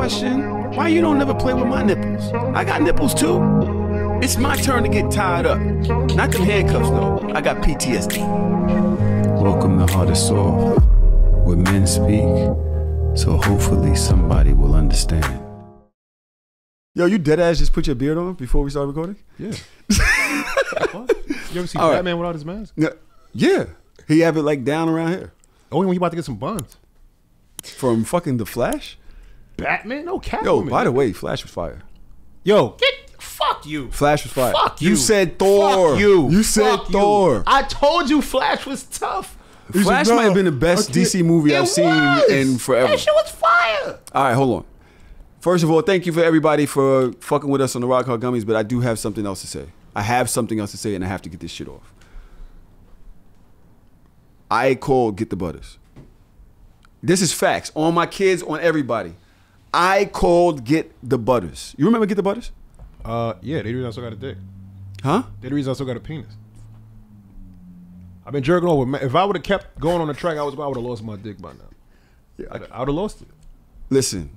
question, why you don't never play with my nipples? I got nipples too. It's my turn to get tied up. Not them handcuffs though. I got PTSD. Welcome to Hardorsoft, where men speak, so hopefully somebody will understand. Yo, you dead ass just put your beard on before we start recording? Yeah. You ever see Batman without his mask? Yeah. He have it like down around here. Only when you about to get some buns. From fucking The Flash? Batman? No, Catwoman. Yo, by the way, Flash was fire. Yo, fuck you. Flash was fire. Fuck you. You said Thor. Fuck you. You said Fuck Thor. You. I told you Flash was tough. Flash might have been the best DC movie I've seen in forever. That shit was fire. All right, hold on. First of all, thank you for everybody for fucking with us on the Rock Hard Gummies, but I do have something else to say. I have something else to say, and I have to get this shit off. I called Get the Butters. This is facts. On my kids, on everybody. I called Get the Butters. You remember Get the Butters? Yeah, they the reason I still got a dick. Huh? They the reason I still got a penis. I've been jerking over. If I would have kept going on the track, I would have lost my dick by now. Yeah, I would have lost it. Listen,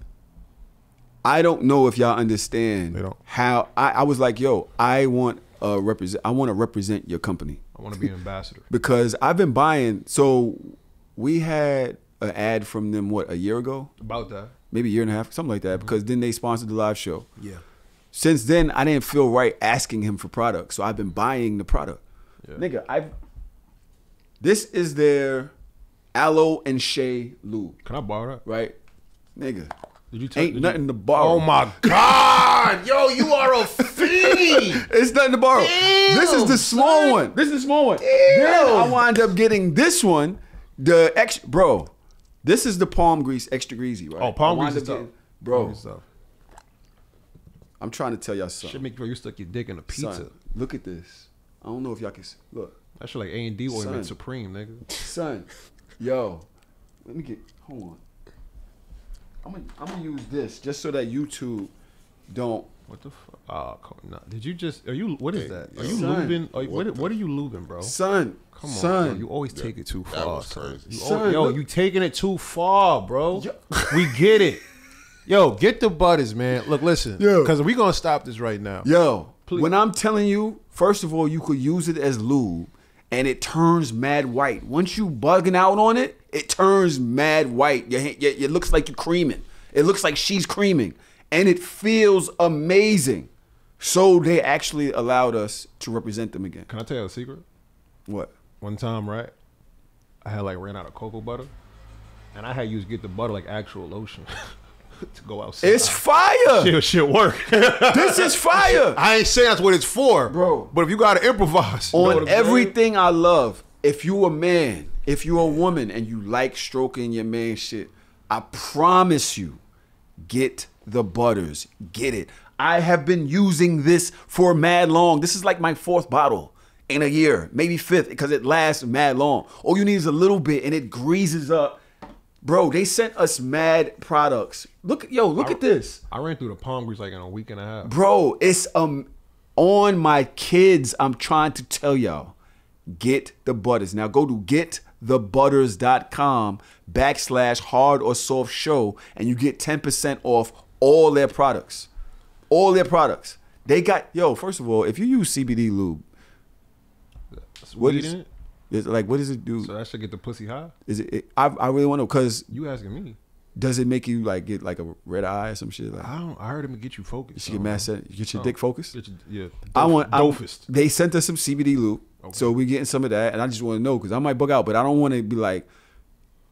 I don't know if y'all understand how I was like, yo, I want to represent your company. I want to be an ambassador. Because I've been buying. So we had an ad from them, what, a year ago? About that. Maybe a year and a half, something like that. Because then they sponsored the live show. Yeah. Since then, I didn't feel right asking him for products. So I've been buying the product. Yeah. Nigga, this is their aloe and shea lube. Can I borrow that? Right? Nigga. Ain't nothing to borrow. Oh my God. Yo, you are a fiend. It's nothing to borrow. Damn, this is the small one. This is the small one. Damn. Then I wind up getting this one. The extra, bro. This is the palm grease extra greasy, right? Oh, palm grease is tough. Bro. I'm trying to tell y'all something. Should make sure you stuck your dick in a pizza. Son, look at this. I don't know if y'all can see. Look. That shit like A&D ointment Supreme, nigga. Son, yo, let me get. Hold on. I'm gonna use this just so that YouTube don't. What the fuck? Oh, no. Did you just? Are you? What is that? Are you son, lubing? What are you lubing, bro? Son, come on, son. Bro. You always take it too far, son. Son, you taking it too far, bro. We get it. Yo, get the butters, man. Look, listen, because we gonna stop this right now. Yo, please. When I'm telling you, first of all, you could use it as lube, and it turns mad white. Once you bugging out on it, it turns mad white. It looks like you're creaming. It looks like she's creaming, and it feels amazing. So they actually allowed us to represent them again. Can I tell you a secret? What? One time, right? I had like ran out of cocoa butter, and I had used Get the Butter like actual lotion. To go outside. It's fire. Shit work. This is fire. I ain't saying that's what it's for, bro. But if you gotta improvise on everything I love, if you a man, if you a woman, and you like stroking your man shit, I promise you, get the butters. Get it. I have been using this for mad long. This is like my 4th bottle in a year, maybe 5th, because it lasts mad long. All you need is a little bit, and it greases up. Bro, they sent us mad products. Look at this. I ran through the palm grease like in a week and a half. Bro, it's on my kids. I'm trying to tell y'all. Get the butters. Now go to getthebutters.com/hardorsoft show and you get 10% off all their products. All their products. They got, first of all, if you use CBD lube, what is it? Like, what does it do? So that should get the pussy high? Is it? I really want to know, because you asking me. Does it make you like get like a red eye or some shit? Like, I heard him get you focused. You should get mad set. Get your dick focused. Yeah. They sent us some CBD lube, so we getting some of that, and I just want to know because I might bug out, but I don't want to be like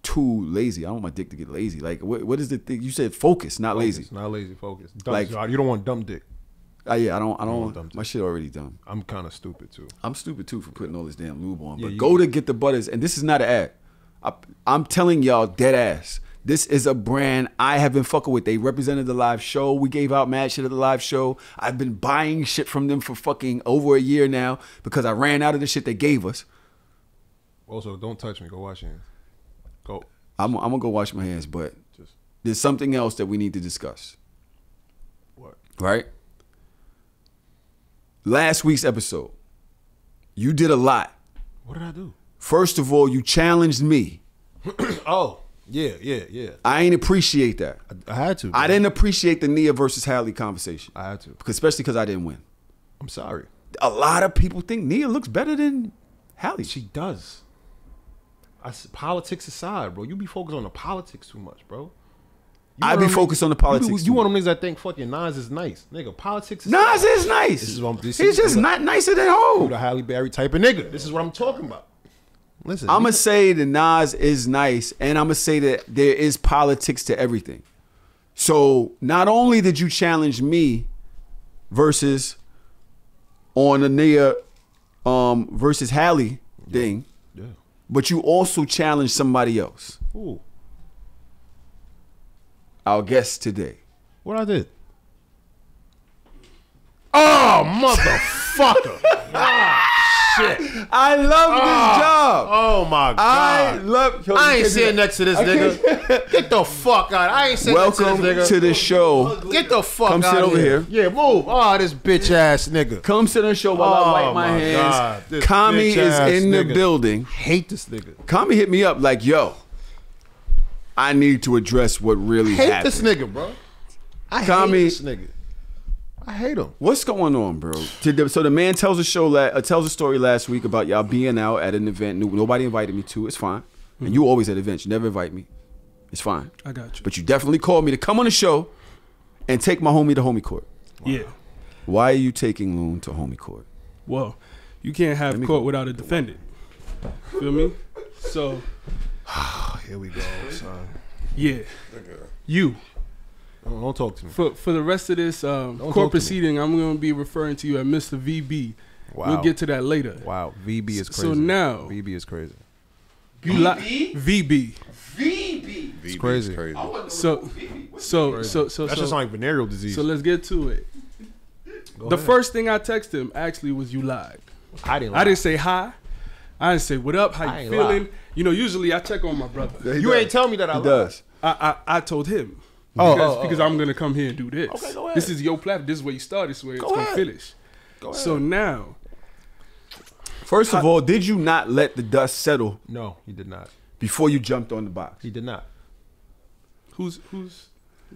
too lazy. I don't want my dick to get lazy. Like, what is the thing? You said focus, not lazy. Not lazy, focus. Like, you don't want dumb dick. Yeah, I don't. My shit already done. I'm kind of stupid too. I'm stupid too for putting all this damn lube on. But go to Get the Butters, and this is not an ad. I'm telling y'all dead ass. This is a brand I have been fucking with. They represented the live show. We gave out mad shit at the live show. I've been buying shit from them for fucking over a year now because I ran out of the shit they gave us. Also, don't touch me. Go wash your hands. Go. I'm gonna go wash my hands, but there's something else that we need to discuss. What? Right? Last week's episode, you did a lot. What did I do? First of all, you challenged me. Oh. Yeah. I ain't appreciate that. I had to. I didn't appreciate the Nia versus Halle conversation. I had to. Especially because I didn't win. I'm sorry. A lot of people think Nia looks better than Halle. She does. Politics aside, bro. You be focused on the politics too much, bro. I be focused on the politics. You one of them niggas that think fucking Nas is nice. Nigga, politics is Nas is nice. He's just not nicer than Ho. The Halle Berry type of nigga. This is what I'm talking about. Listen. I'm going to say that Nas is nice, and I'm going to say that there is politics to everything. So not only did you challenge me versus on the Nia versus Halle thing, yeah. But you also challenged somebody else. Who? Our guest today. What I did? Oh, motherfucker. Shit. I love this job. Oh, my God. I ain't sitting next to this nigga. Get the fuck out. I ain't sitting next to this nigga. Welcome to the show. Get the fuck out. Come sit over here. Yeah, move. Oh, this bitch ass nigga. Come sit on the show while I wipe my hands. Kami is in the building. I hate this nigga. Kami hit me up like, yo, I need to address what really happened. I hate this nigga, bro. I hate this nigga. I hate him. What's going on, bro? So the man tells a story last week about y'all being out at an event. Nobody invited me to. It's fine. Mm-hmm. And you always at events. You never invite me. It's fine. I got you. But you definitely called me to come on the show and take my homie to homie court. Wow. Yeah. Why are you taking Loon to homie court? Well, you can't have court without a defendant. Feel me? So. Here we go, son. Yeah. You. Don't talk to me. For the rest of this court proceeding, I'm going to be referring to you as Mr. VB. Wow. We'll get to that later. Wow. VB is crazy. So now. VB is crazy. VB? VB. It's crazy. So that's just like venereal disease. So let's get to it. The first thing I texted him actually was you lied. I didn't lie. I didn't say hi. I didn't say what up, how you feeling? Lie. You know, usually I check on my brother. You ain't tell me that I lied. Does. I told him. Because I'm gonna come here and do this. Okay, go ahead. This is your platform. This is where you start. This is where it's gonna finish. Go ahead. So now, first of all, did you not let the dust settle? No, he did not. Before you jumped on the box, he did not. Who's?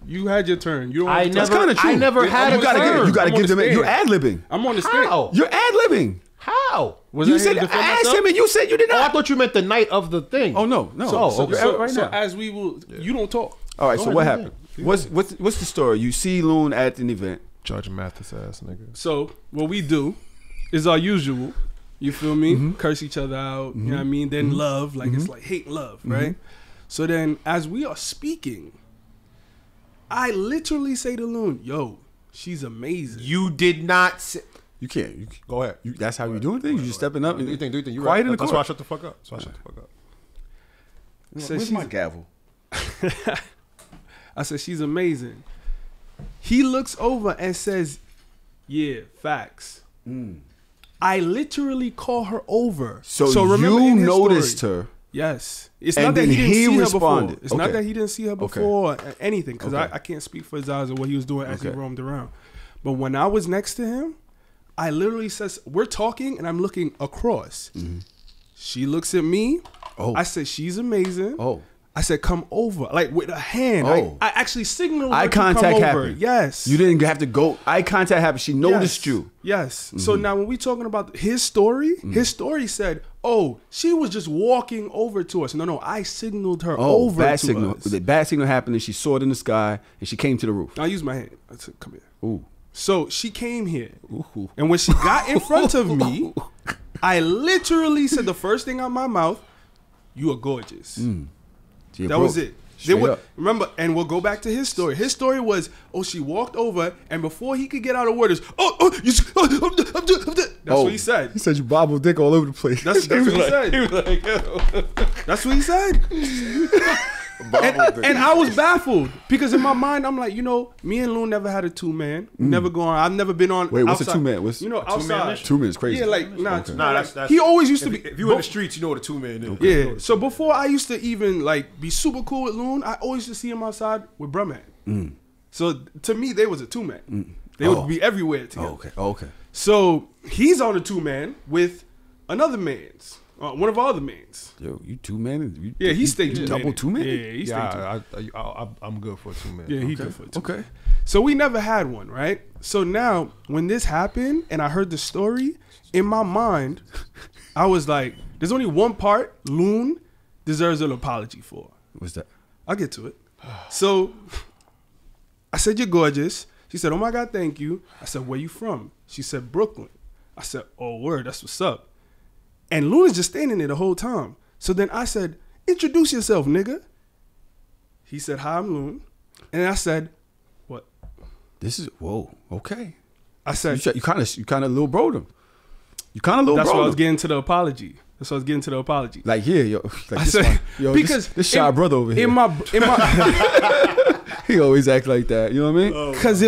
You had your turn. You don't. That's kind of true. I never had a turn. You gotta give them. You're ad libbing. I'm on the stage. You're ad libbing. How? You said I asked him and you said you did not. Oh, I thought you meant the night of the thing. Oh no. So as we will, you don't talk. All right. So what happened? What's the story? You see Loon at an event. Judge Mathis ass nigga. So what we do is our usual. You feel me? Mm-hmm. Curse each other out. Mm-hmm. You know what I mean? Then love, like it's like hate love, right? So then as we are speaking, I literally say to Loon, "Yo, she's amazing." You did not say. You can't. Go ahead. That's how you doing things. You just stepping up. Do you think? You quiet in the That's court. why I shut the fuck up. Where's my gavel? I said, she's amazing. He looks over and says, yeah, facts. I literally call her over. So you noticed her. Yes. It's not that he didn't see her before. It's not Okay. that he didn't see her before or anything, because I can't speak for his eyes or what he was doing as he roamed around. But when I was next to him, I literally says, we're talking and I'm looking across. She looks at me. I said, she's amazing. I said, come over. Like with a hand. I actually signaled her eye to come contact over. happened. Yes. You didn't have to go. Eye contact happened. She noticed you. Yes. So now when we talking about his story said, oh, she was just walking over to us. No, I signaled her over bad to signal. us. The bad signal happened and she saw it in the sky and she came to the roof. I used my hand. I said, come here. Ooh. So she came here. Ooh. And when she got in front of me, I literally said the first thing out of my mouth, you are gorgeous. That was it. Remember, and we'll go back to his story. His story was, she walked over, and before he could get out of words, that's what he said. He said you bobble dick all over the place. That's what he said. He was like, that's what he said. And I was baffled because in my mind I'm like, me and Loon never had a 2-man. Never go on. I've never been on. Wait, what's outside. a 2-man? What's outside? 2-man is crazy. Yeah, like that's that's, he always used to be. If you in the streets, you know what a 2-man is. Yeah. So before I used to even like be super cool with Loon, I always used to see him outside with Brumman. So to me, they was a 2-man. They would be everywhere together. Okay. So he's on a 2-man with another man's. One of all the mains. Yo, you 2-man? Yeah, he stayed double 2-man? Yeah, he stayed I'm good for a 2-man. Yeah, he good for a 2-man. Okay. So we never had one, right? So now, when this happened and I heard the story, in my mind, I was like, there's only one part Loon deserves an apology for. What's that? I'll get to it. So I said, you're gorgeous. She said, oh my God, thank you. I said, where you from? She said, Brooklyn. I said, oh, word, that's what's up. And Loon is just standing there the whole time. So then I said, introduce yourself, nigga. He said, hi, I'm Loon. And I said, what? This is, whoa, okay. I said, you kind of little broed him. You kind of little broed him. That's why I was getting to the apology. Like, yeah, yo. Like, I said, yo, because this shy brother over here. In my he always act like that. You know what I mean? Because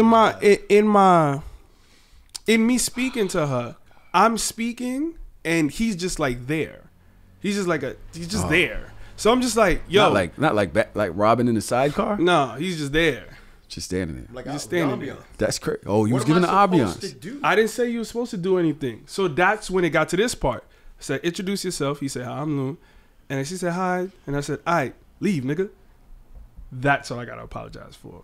in me speaking to her, I'm speaking and he's just like there. He's just there. So I'm just like, yo, not like Robin in the sidecar. No, he's just there. Just standing there. Like just standing there. That's crazy. Oh, you was giving the ambiance. I didn't say you were supposed to do anything. So that's when it got to this part. I said, introduce yourself. He said, hi, I'm Loon. And then she said, hi. And I said, all right, leave, nigga. That's all I got to apologize for.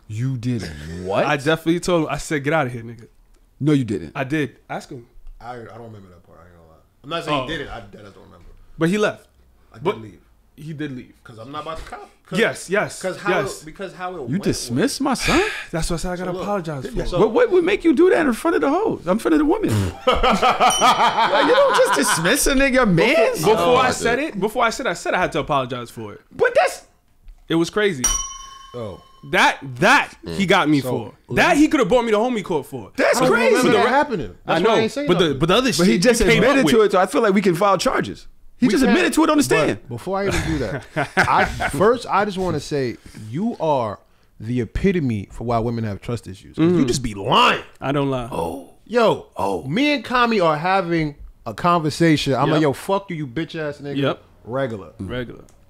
You did what? I definitely told him. I said, get out of here, nigga. No, you didn't. I did. Ask him. I don't remember that part. I ain't gonna lie. I'm not saying he did it. I don't remember. But he left. I did leave. He did leave. Because I'm not about to cop. Yes. Because how it you went dismissed my son? That's what I said I got to apologize for. So, what would make you do that in front of the hoes? In front of the woman? Like, you don't just dismiss a nigga, man. Before I said I had to apologize for it. But it was crazy. Oh. That he got me for. That he could have brought me to homie court for. That's I crazy. remember that happening. That's I know. why I ain't saying nothing. But the other shit. But he just admitted to it, so I feel like we can file charges. He just admitted to it on the stand. But before I even do that, I just want to say you are the epitome for why women have trust issues. You just be lying. I don't lie. Me and Kami are having a conversation. I'm like, yo, fuck you bitch ass nigga. Yep. Regular.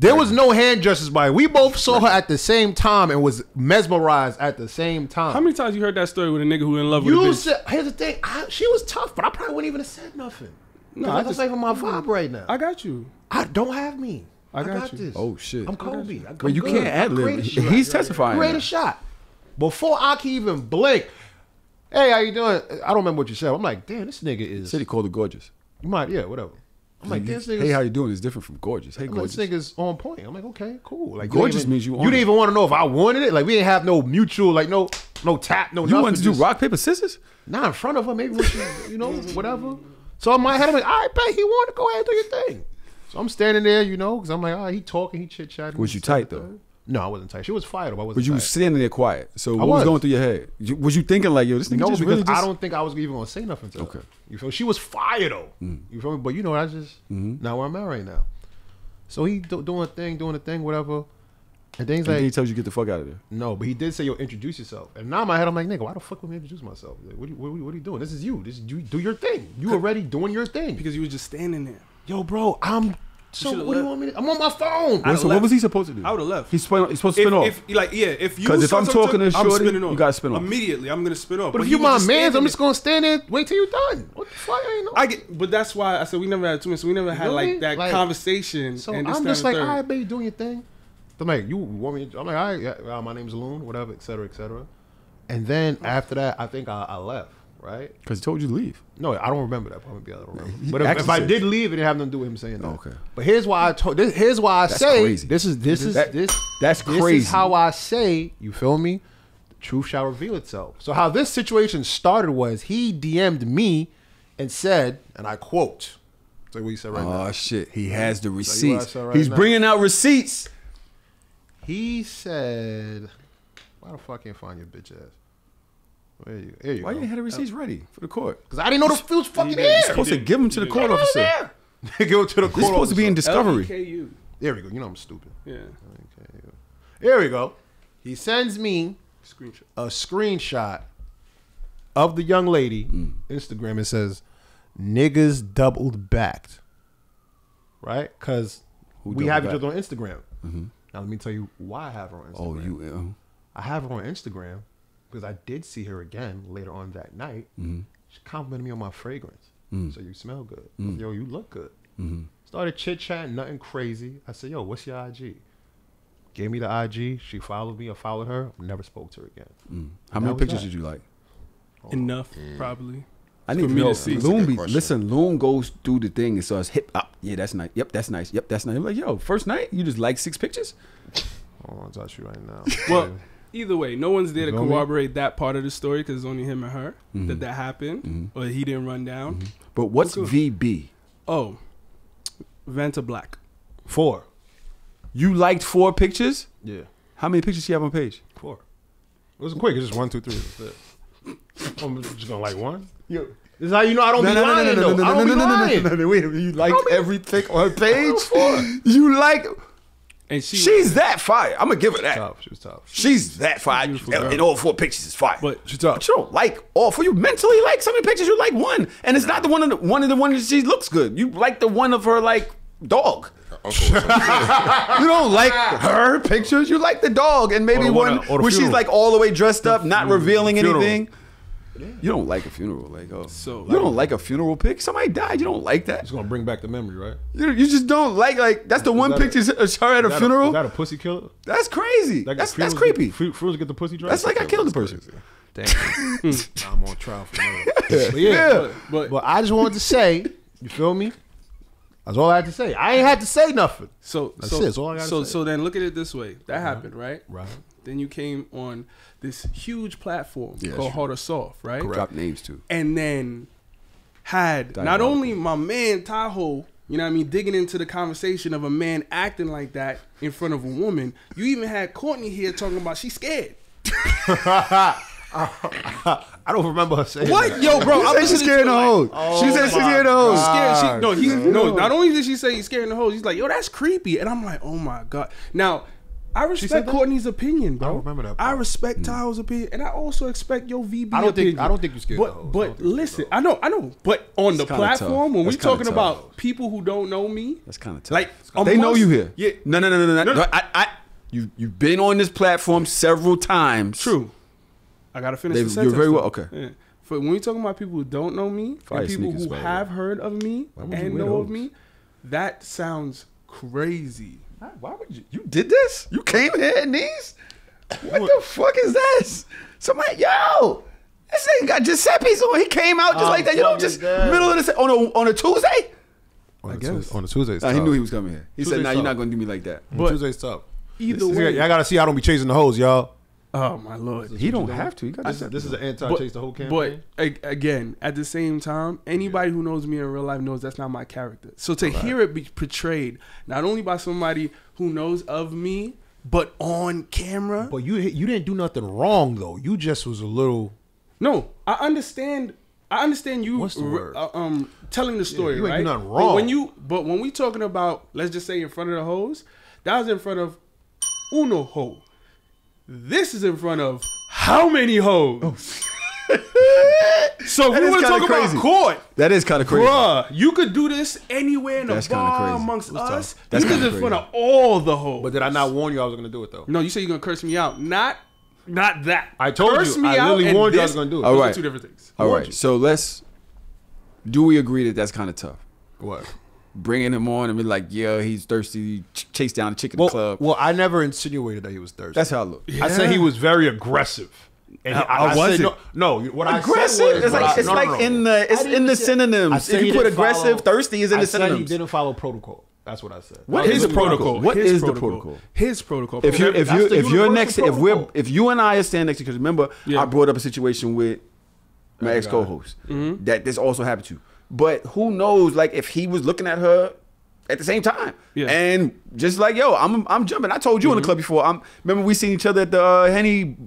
There was no hand gestures by her. We both saw her at the same time and was mesmerized at the same time. How many times you heard that story with a nigga who in love with a bitch? Here's the thing. She was tough, but I probably wouldn't even have said nothing. No, that's not even my vibe right now. I got you. I don't have me. I got you. this. Oh shit. I'm Kobe. But you can't ad lib. He's testifying. Create a shot. Before I can even blink. Hey, how you doing? I don't remember what you said. I'm like, damn, this nigga is. Said he called her gorgeous. You might, yeah, whatever. I'm like, this nigga. Hey, how you doing? Is different from gorgeous. Hey, gorgeous. Like, this nigga's on point. I'm like, okay, cool. Like, gorgeous means you. You didn't even want to know if I wanted it. Like, we didn't have no mutual, like, no tap, no. You wanted to do rock paper scissors? Not in front of her. Maybe when she, whatever. So in my head, I'm like, I bet he wanted to go ahead and do your thing. So I'm standing there, because I'm like, all right, he talking, he chit chatting. Was you tight though? No, I wasn't tight. She was fired though. I wasn't. But you tight. was standing there quiet. So what was going through your head? Was you thinking like, yo, this nigga just really I don't think I was even gonna say nothing to her. Okay. You feel me? She was fired though. You feel me? But that's just not where I'm at right now. So he doing a thing, whatever. And things like he tells you get the fuck out of there. No, but he did say, yo, introduce yourself. And now in my head, I'm like, nigga, why the fuck would I introduce myself? Like, what are you doing? This is you. You do your thing. You already doing your thing. Because you was just standing there. Yo, bro, so what do you want me to? I'm on my phone. So what was he supposed to do? I would have left. He's supposed to spin off. Because if I'm talking to shorty, you gotta spin off. Immediately, I'm gonna spin off. But if you my man, I'm just gonna stand there, wait till you're done. What the fuck? But that's why I said we never had 2 minutes. So we never had like that conversation. So I'm just like, all right, baby, doing your thing. I'm like, you want me? I'm like, all right, yeah, my name's Loon, whatever, et cetera, et cetera. And then after that, I think I left. Right? Because he told you to leave. No, I don't remember that. Probably I don't remember. But if I did leave, it didn't have nothing to do with him saying that. Okay. But here's why here's why I say crazy. That's crazy. This is how I say, you feel me? The truth shall reveal itself. So how this situation started was he DM'd me and said, and I quote. Say what you said right now. Oh shit. He has the receipts. He's bringing out receipts. He said, why the fuck I can't find your bitch ass? Here you Why go. you ain't had the receipts ready for the court? Because I didn't know the field was fucking there. You're supposed to give them to the court officer. Give them to the court officer. This supposed to be in discovery. LKU. There we go. You know I'm stupid. Yeah. Here we go. He sends me a screenshot of the young lady Instagram and says, "Niggas doubled backed." Right? Because we have each other on Instagram. Now let me tell you why I have her on Instagram. I have her on Instagram because I did see her again later on that night. She complimented me on my fragrance. So you smell good. Yo, you look good. Started chit chatting, nothing crazy. I said, yo, what's your IG? Gave me the IG. She followed me. I followed her. Never spoke to her again. How many pictures did you like? Enough, probably. I need to me know. to see. Listen, Loon goes through the thing and starts hip up. Yeah, that's nice. Yep, that's nice. Yep, that's nice. I'm like, yo, first night, you just like 6 pictures? I don't want to touch you right now. Well, either way, no one's there to feel me? corroborate that part of the story because it's only him and her that happened, or he didn't run down. But what's VB? Oh, Vanta Black. 4. You liked 4 pictures? Yeah. How many pictures do you have on page? 4. It was quick. It's just 1, 2, 3. That's it. I'm just gonna like one. Yo, this is how you know I don't be lying. I don't be lying. Wait a minute, you liked every pic on her page? You like? And she's that fire. I'm gonna give her that. She was tough. She's that fire. And all 4 pictures is fire. But she's tough. But you don't like all 4. You mentally like some of the pictures. You like one, and it's not the one of the ones she looks good. You like the one of her like dog. You don't like her pictures. You like the dog, and maybe one where she's like all the way dressed up, not revealing anything. You don't like a funeral, like you don't like a funeral pic. Somebody died. You don't like that. It's gonna bring back the memory, right? You just don't like that's the one picture of her at a funeral. Is that a pussy killer? That's crazy. That's creepy. Funerals get the pussy dressed. That's like I killed the person. Damn. I'm on trial for murder. But I just wanted to say, you feel me? That's all I had to say. I ain't had to say nothing. That's all I got to say. So then look at it this way. That happened, right? Right. Then you came on this huge platform called Hard or Soft, right? Drop names too. And then had not only my man Tahoe, you know what I mean, digging into the conversation of a man acting like that in front of a woman, you even had Courtney here talking about she's scared. I don't remember her saying what? That. Yo, bro, I'm she's scared of hoes. She said she's scared of hoes. Not only did she say he's scared of hoes, he's like, yo, that's creepy. And I'm like, oh my God. Now, I respect Courtney's opinion, bro. I don't remember that part. I respect Tahoe's opinion, and I also expect your VB opinion. I don't think you're scared of hoes. But listen, I know. But on the platform, when we're talking about people who don't know me, that's kind of tough. Like they know you here. Yeah. No. You've been on this platform several times. True. I gotta finish the sentence. You're very well. Okay. Yeah. For when we talking about people who don't know me and people who have heard of me and know of me, that sounds crazy. Why would you? You did this? You came here in these? What the fuck is this? Somebody, yo, this ain't got Giuseppe's on. He came out just like that. You know, just middle of the on a Tuesday. I guess on a Tuesday. He knew he was coming here. He said, "Nah, you're not gonna do me like that." But Tuesday's tough. Either way, I gotta see. I don't be chasing the hoes, y'all. Oh my Lord! He don't have to. This is an anti-chase the whole campaign. But again, at the same time, anybody who knows me in real life knows that's not my character. So to hear it be portrayed not only by somebody who knows of me, but on camera. But you didn't do nothing wrong though. You just was a little. No, I understand you. What's the word? Telling the story. You ain't right? do nothing wrong. But when we talking about, let's just say in front of the hoes, that was in front of uno hoe. This is in front of how many hoes? So if we want to talk about court, that is kind of crazy. Bruh, you could do this anywhere in a bar amongst us. This is in front of all the hoes. But did I not warn you I was going to do it though? No, you said you're going to curse me out. Not that. I told curse you. Me I literally warned you I was going to do it. All Those right. are two different things. All right. So do we agree that that's kind of tough? What? Bringing him on and be like, yeah, he's thirsty. Chase down the chick in the club. Well, I never insinuated that he was thirsty. That's how it looked. Yeah. I said he was very aggressive. And I said, no. What aggressive? I said was, it's like in the synonyms. If you put aggressive, thirsty is in the synonyms. I said he didn't follow protocol. That's what I said. What is the protocol? What is the protocol? His protocol. If you're next to, if you and I are standing next to, because remember I brought up a situation with my ex co-host that this also happened to. But who knows? Like if he was looking at her at the same time, and just like yo, I'm jumping. I told you in the club before. Remember we seen each other at the Henny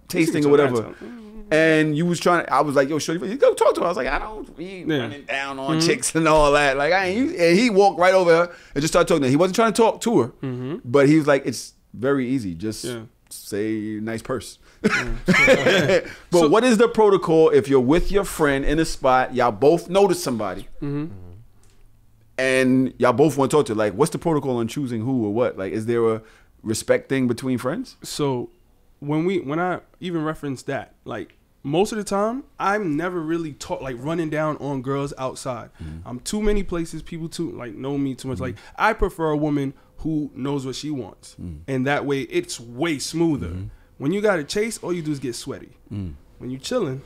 tasting or whatever. And you was trying to, I was like, yo, shorty, you go talk to her. I was like, I don't be running down on chicks and all that. Like, and he walked right over her and just started talking to her. He wasn't trying to talk to her, but he was like, it's very easy. Just say nice purse. But what is the protocol if you're with your friend in a spot, y'all both notice somebody, and y'all both want to talk to her? Like, what's the protocol on choosing who or what? Like, is there a respect thing between friends? So when I even reference that, like most of the time, I'm never really running down on girls outside. I'm too many places. People know me too much. Like, I prefer a woman who knows what she wants, and that way it's way smoother. When you got to chase, all you do is get sweaty. When you chilling,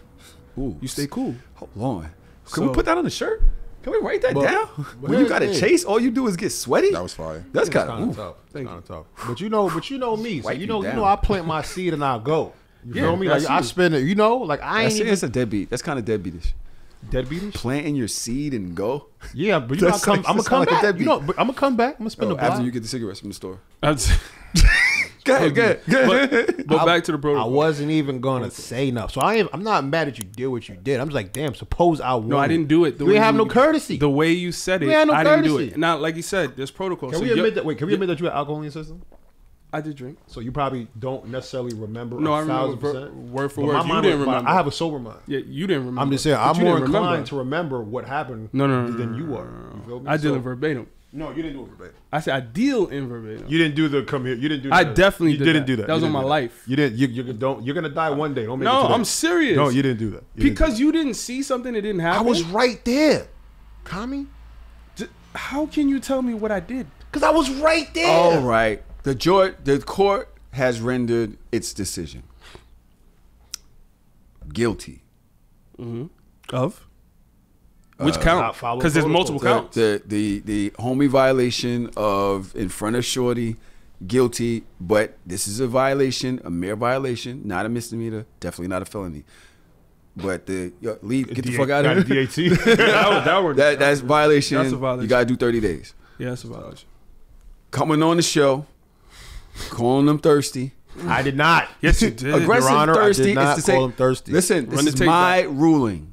you stay cool. Hold on. Can we put that on the shirt? Can we write that down? When you got to chase, all you do is get sweaty. That was fire. That's kind of tough. Kind of tough. But you know me. So Wipe you you know, down. I plant my seed and I go. You feel me? that's Like I you. spend it. You know, like I ain't even It's a deadbeat. That's kind of deadbeatish. deadbeatish. Planting your seed and go. Yeah, but you know, That's I'm like- gonna sound come like a back. deadbeat. You know, but I'm gonna come back. I'm gonna spend the block. After you get the cigarettes from the store. That's- Go ahead. but back to the protocol. I wasn't even gonna say nothing. So I'm not mad that you did what you did. I'm just like, damn. Suppose I won. No, I didn't do it. You ain't have no courtesy. The way you said it, We had no I didn't do courtesy. it. Now, like you said, there's protocol. Can So we admit that? Wait, can we admit that you had alcohol in your system? I did drink. So you probably don't necessarily remember. No, I 1,000%. remember word for But word. my You mind didn't was- remember. I have a sober mind. Yeah, you didn't remember. I'm just saying, But I'm you more didn't inclined remember. to remember what happened No. than you are. You feel me? I deal So- in verbatim. No, you didn't do it verbatim. I said I deal in verbatim. You didn't do the come here. You didn't do. I that. definitely you did didn't that. do that. That was You on didn't my do life. You didn't. You don't. You're gonna die one day. Don't make it No, today. I'm serious. No, you didn't do that. You didn't Because do you didn't see something that didn't that. I happen. was right there, Kami. How can you tell me what I did? Because I was right there. All right. The court has rendered its decision. Guilty. Of? Which count? not follow Because there's multiple protocol. counts. The homie violation of in front of shorty, guilty, but this is a violation, a mere violation, not a misdemeanor, definitely not a felony. But leave, get the fuck out of here. DAT. That's violation. That's a violation. You gotta do 30 days. Yeah, that's a violation. Coming on the show, calling them thirsty. I did not. Yes, you did. Aggressive Your Honor, I thirsty did not is to call say, him thirsty. listen, Run this the is tape my back. ruling.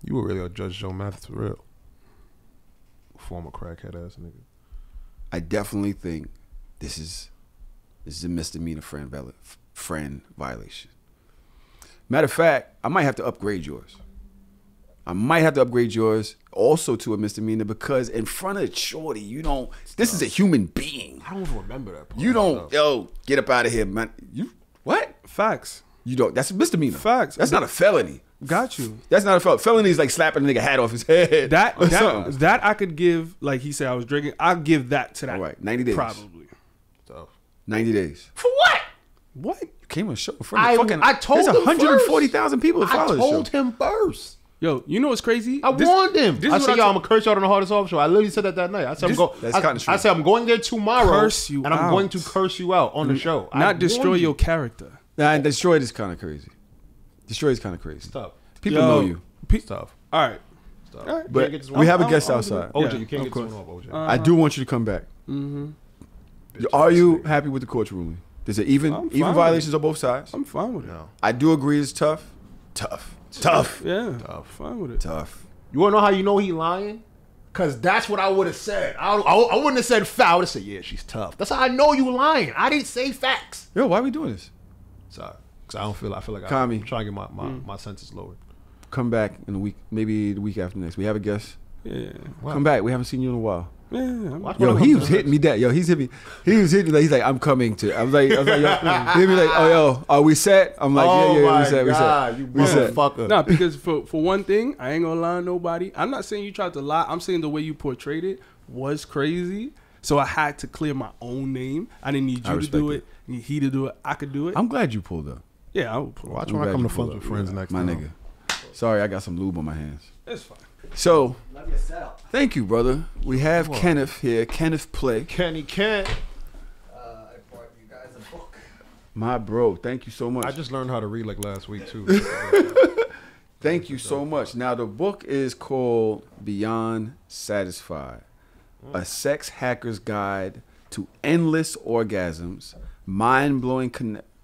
You were really a Judge Joe Mathis for real. Former crackhead ass nigga. I definitely think this is a misdemeanor friend violation. Matter of fact, I might have to upgrade yours. Also to a misdemeanor because in front of shorty, you don't. This is a human being. I don't even remember that part. You don't. Get up out of here, man. You what? Facts. You don't. That's a misdemeanor. Facts. That's not a felony. Got you. That's not a felony. Felony is like slapping a nigga hat off his head. or something. That I could give, like he said I was drinking, I'll give that to that. All right, 90 days. Probably. Tough. 90 days. For what? What? You came on a show in front of fucking. I told there's him 140,000 people that I follow this show. told him first. Yo, you know what's crazy? I warned him. This I is said, what yo, I I'm gonna curse you out on the hardest off show. I literally said that night. I said, That's kinda true. I said, I'm going there tomorrow. Curse you and I'm out. going to curse you out on the show. I Not warned destroy you. your character. Nah, Detroit is kind of crazy. Detroit is kind of crazy. Tough. People know you. Stuff. All right. Stuff. All right. But we have a guest outside. OJ, Yeah, you can't of get this course. one off, OJ. I do want you to come back. Are you happy with the court's ruling? There's an I'm fine even with violations on both sides. I'm fine with it. No. I do agree it's tough. Tough. Yeah. Fine with it. Tough. You wanna know how you know he lying? Cause that's what I would have said. I wouldn't have said foul. I would have said, yeah, she's tough. That's how I know you lying. I didn't say facts. Yo, why are we doing this? Sorry. Cause I feel like Kami. I'm trying to get my senses lowered. Come back in a week, maybe the week after next. We have a guest. Yeah. Wow. Come back. We haven't seen you in a while. Yeah. I'm- Watch Yo, when I he come was to hitting me that. Yo, he's hitting me. He's like, I'm coming to. I was like, yo. He be like, oh, yo, are we set? I'm like, yeah, we set. You We set. motherfucker. Nah, because for one thing, I ain't gonna lie to nobody. I'm not saying you tried to lie. I'm saying the way you portrayed it was crazy. So I had to clear my own name. I didn't need I you to do respect it. Need he to do it. I could do it. I'm glad you pulled up. Yeah, I will pull Watch it. when I glad come you to pulled Funds with up. Friends next My time. nigga. Sorry, I got some lube on my hands. It's fine. So, thank you, brother. We have Kenneth here. Kenneth Play. Kenny Kent. I brought you guys a book. My bro, thank you so much. I just learned how to read like last week too. Thank you so much. Now, the book is called Beyond Satisfied, a sex hacker's guide to endless orgasms, mind-blowing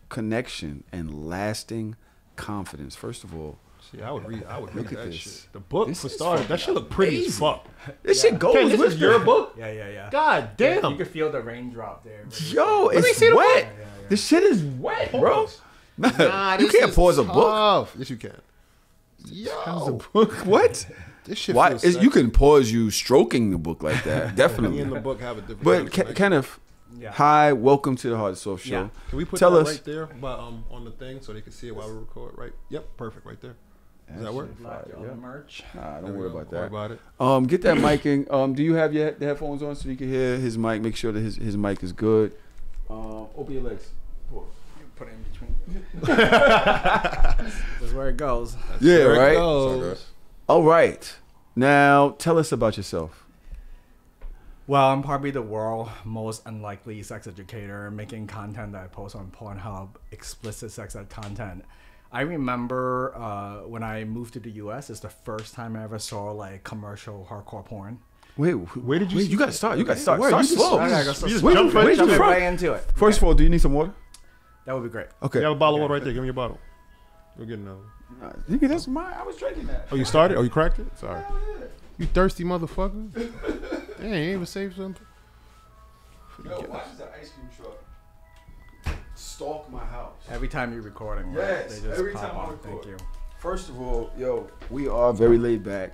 connection, and lasting confidence. First of all, See, I would read Look at that this. shit. The book This for is starters, that shit look pretty as fuck. this shit goes Ken, this with is your book? Yeah. God damn. You can feel the raindrop there. Yo, me it's see the wet. book. Yeah. The shit is wet, bro. Nah, you this can't is pause a book. tough. Yes, you can. Yo, What? this shit Why? feels You sexy. can pause you stroking the book like that. Me Definitely. and the book have a different. But kind of connection. Kenneth, Yeah. Hi, welcome to the Hardorsoft Show. Yeah. Can we put Tell that us right there on the thing so they can see it while we record? Right? Yep, perfect right there. Does that work? On the merch. Nah, don't worry about Don't that. worry about it. Get that mic in. Do you have your the headphones on so you can hear his mic? Make sure that his mic is good. Open your legs. Put it in between. That's where it goes. Yeah, There it right. goes. All right. Now tell us about yourself. Well, I'm probably the world's most unlikely sex educator, making content that I post on Pornhub, explicit sex ed content. I remember when I moved to the U.S., it's the first time I ever saw like commercial hardcore porn. Wait, Where did you? you gotta start. You gotta start. Where? Start You just- slow. I gotta go so You just slow. jump right Jump into it. right into it. First of all, do you need some water? That would be great. Okay. You have a bottle of water right there. Give me your bottle. We're getting Nigga, that's mine. I was drinking that. Oh, you started? Oh, you cracked it? Sorry. You thirsty motherfucker. Dang, you ain't even save something. Yo, watch the ice cream truck stalk my house. Every time you're recording, right? Yes, They just every pop time I on. record. Thank you. First of all, yo, we are very laid back,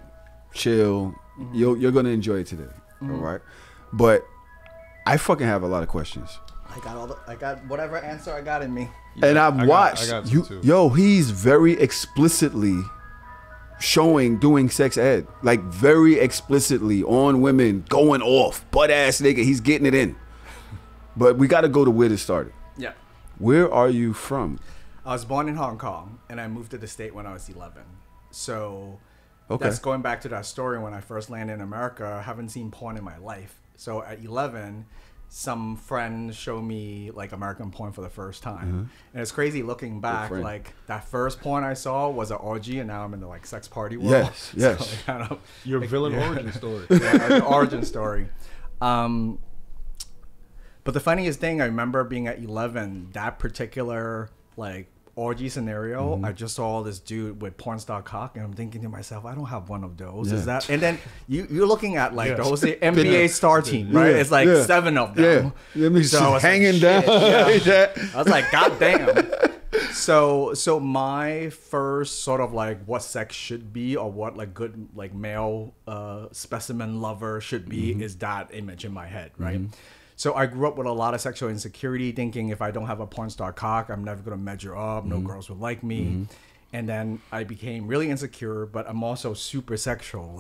chill. You're gonna enjoy it today, all right? But I fucking have a lot of questions, I got whatever answer I got in me. and I've watched I got you. some too. Yo, he's very explicitly doing sex ed, like very explicitly on women, going off, butt ass nigga. He's getting it in. But we got to go to where this started. Yeah. Where are you from? I was born in Hong Kong, and I moved to the state when I was 11. So Okay. that's going back to that story when I first landed in America. I haven't seen porn in my life. So at 11, some friends showed me like American porn for the first time. And it's crazy looking back, friend. like that first porn I saw was an orgy, and now I'm in the like sex party world. Yes, yes. So it kind of, Your villain origin story. yeah, the origin story. But the funniest thing, I remember being at 11, that particular like orgy scenario, I just saw this dude with porn star cock, and I'm thinking to myself, I don't have one of those. Yeah. Is that? And then you're looking at like the whole Spin NBA star team, right? Yeah, It's like yeah. 7 of them. Yeah, me So I was like, hanging shit, down. yeah. like that. I was like, God damn. So my first sort of like what sex should be, or what like good like male specimen lover should be, is that image in my head, right? So I grew up with a lot of sexual insecurity, thinking if I don't have a porn star cock, I'm never gonna measure up. No girls would like me. And then I became really insecure, but I'm also super sexual.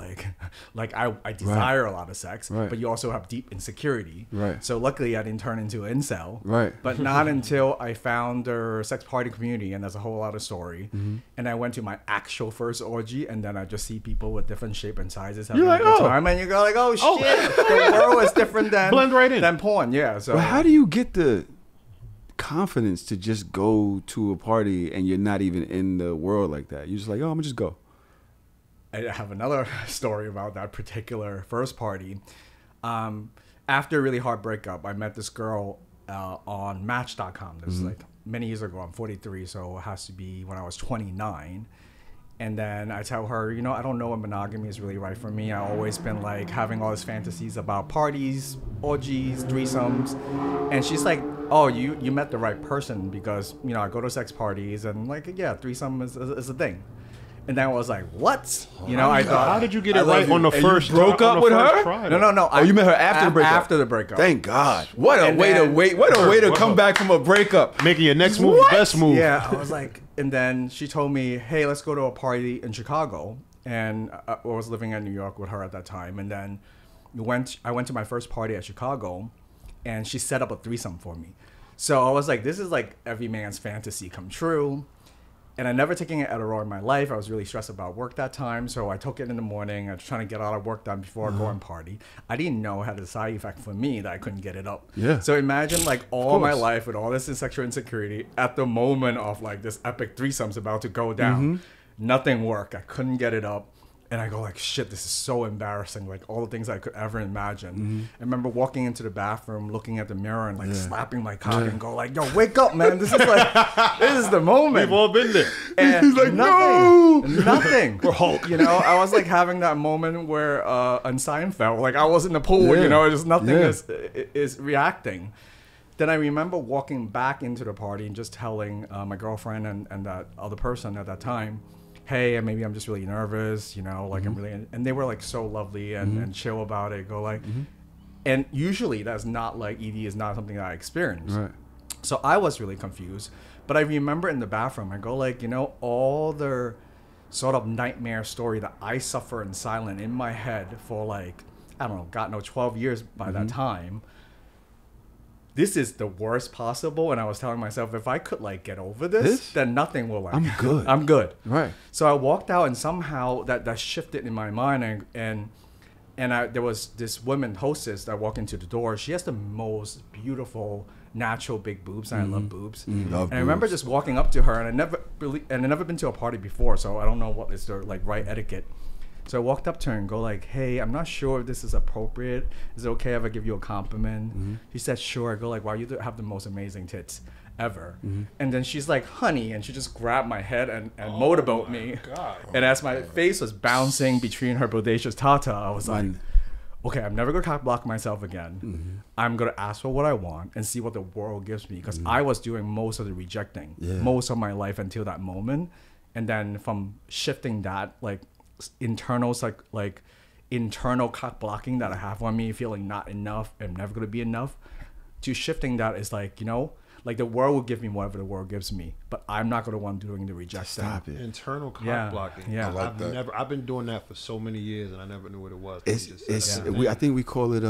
Like I desire a lot of sex, Right. but you also have deep insecurity. Right. So luckily I didn't turn into an incel. Right. But not until I found their sex party community, and there's a whole other story. And I went to my actual first orgy, and then I just see people with different shape and sizes having You're like, a good oh. time, and you go like, oh shit, the world is different than Blend right in. than porn. Yeah. So But how do you get the confidence to just go to a party and you're not even in the world like that? You're just like, oh, I'm gonna just go. I have another story about that particular first party. After a really hard breakup, I met this girl on Match.com. This was like many years ago. I'm 43, so it has to be when I was 29. And then I tell her, you know, I don't know if monogamy is really right for me. I've always been like having all these fantasies about parties, orgies, threesomes. And she's like, oh, you met the right person, because, you know, I go to sex parties and like, yeah, threesome is a thing. And then I was like, what? You know, I thought, How did you get I it love right you. on the And you first? broke on up the with first her? try, No. Oh, you met her after the breakup? After the breakup. Thank God. What a And way to then- wait. What a way to come back from a breakup. Making your next move What? the best move. Yeah, I was like, and then she told me, hey, let's go to a party in Chicago. And I was living in New York with her at that time. And then I went to my first party at Chicago, and she set up a threesome for me. So I was like, this is like every man's fantasy come true. And I never taken an Adderall in my life. I was really stressed about work that time, so I took it in the morning. I was trying to get all the work done before I go and party. I didn't know it had a side effect for me that I couldn't get it up. Yeah. So imagine like all my life with all this sexual insecurity, at the moment of like this epic threesome's about to go down, nothing worked. I couldn't get it up. And I go like, shit, this is so embarrassing. Like all the things I could ever imagine. I remember walking into the bathroom, looking at the mirror and like slapping my cock and go like, yo, wake up, man. This is like, this is the moment. We've all been there. And He's like, nothing. We're Hulk. You know, I was like having that moment where on Seinfeld, like I was in the pool, Yeah. you know, just nothing Yeah. is reacting. Then I remember walking back into the party and just telling my girlfriend and that other person at that time, hey, maybe I'm just really nervous, you know, like I'm really, and they were like so lovely and chill about it. Go like, And usually that's not like ED is not something that I experience. Right. So I was really confused. But I remember in the bathroom, I go like, all the sort of nightmare story that I suffer in silence in my head for like, I don't know, God knows, 12 years by that time. This is the worst possible. And I was telling myself, if I could like get over this? Then nothing will like, I'm good. I'm good. Right. So I walked out and somehow that shifted in my mind. And there was this woman hostess that walked into the door. She has the most beautiful natural big boobs, and I love boobs. And I remember just walking up to her, and I never been to a party before, so I don't know what is the like right etiquette. So I walked up to her and go like, "Hey, I'm not sure if this is appropriate. Is it okay if I give you a compliment?" She said, "Sure." I go like, "Wow, you have the most amazing tits ever." And then she's like, "Honey," and she just grabbed my head and motorboat me. God. And as my face was bouncing between her bodacious tata, I was like, okay, I'm never going to cock block myself again. I'm going to ask for what I want and see what the world gives me. Because I was doing most of the rejecting most of my life until that moment. And then from shifting that, like internal cock blocking that I have on me, feeling not enough, I'm never going to be enough, to shifting that is like, like the world will give me whatever the world gives me, but I'm not going to want doing the rejecting. Stop it. Internal cock blocking. Yeah. I like that. I've been doing that for so many years, and I never knew what it was. I think we call it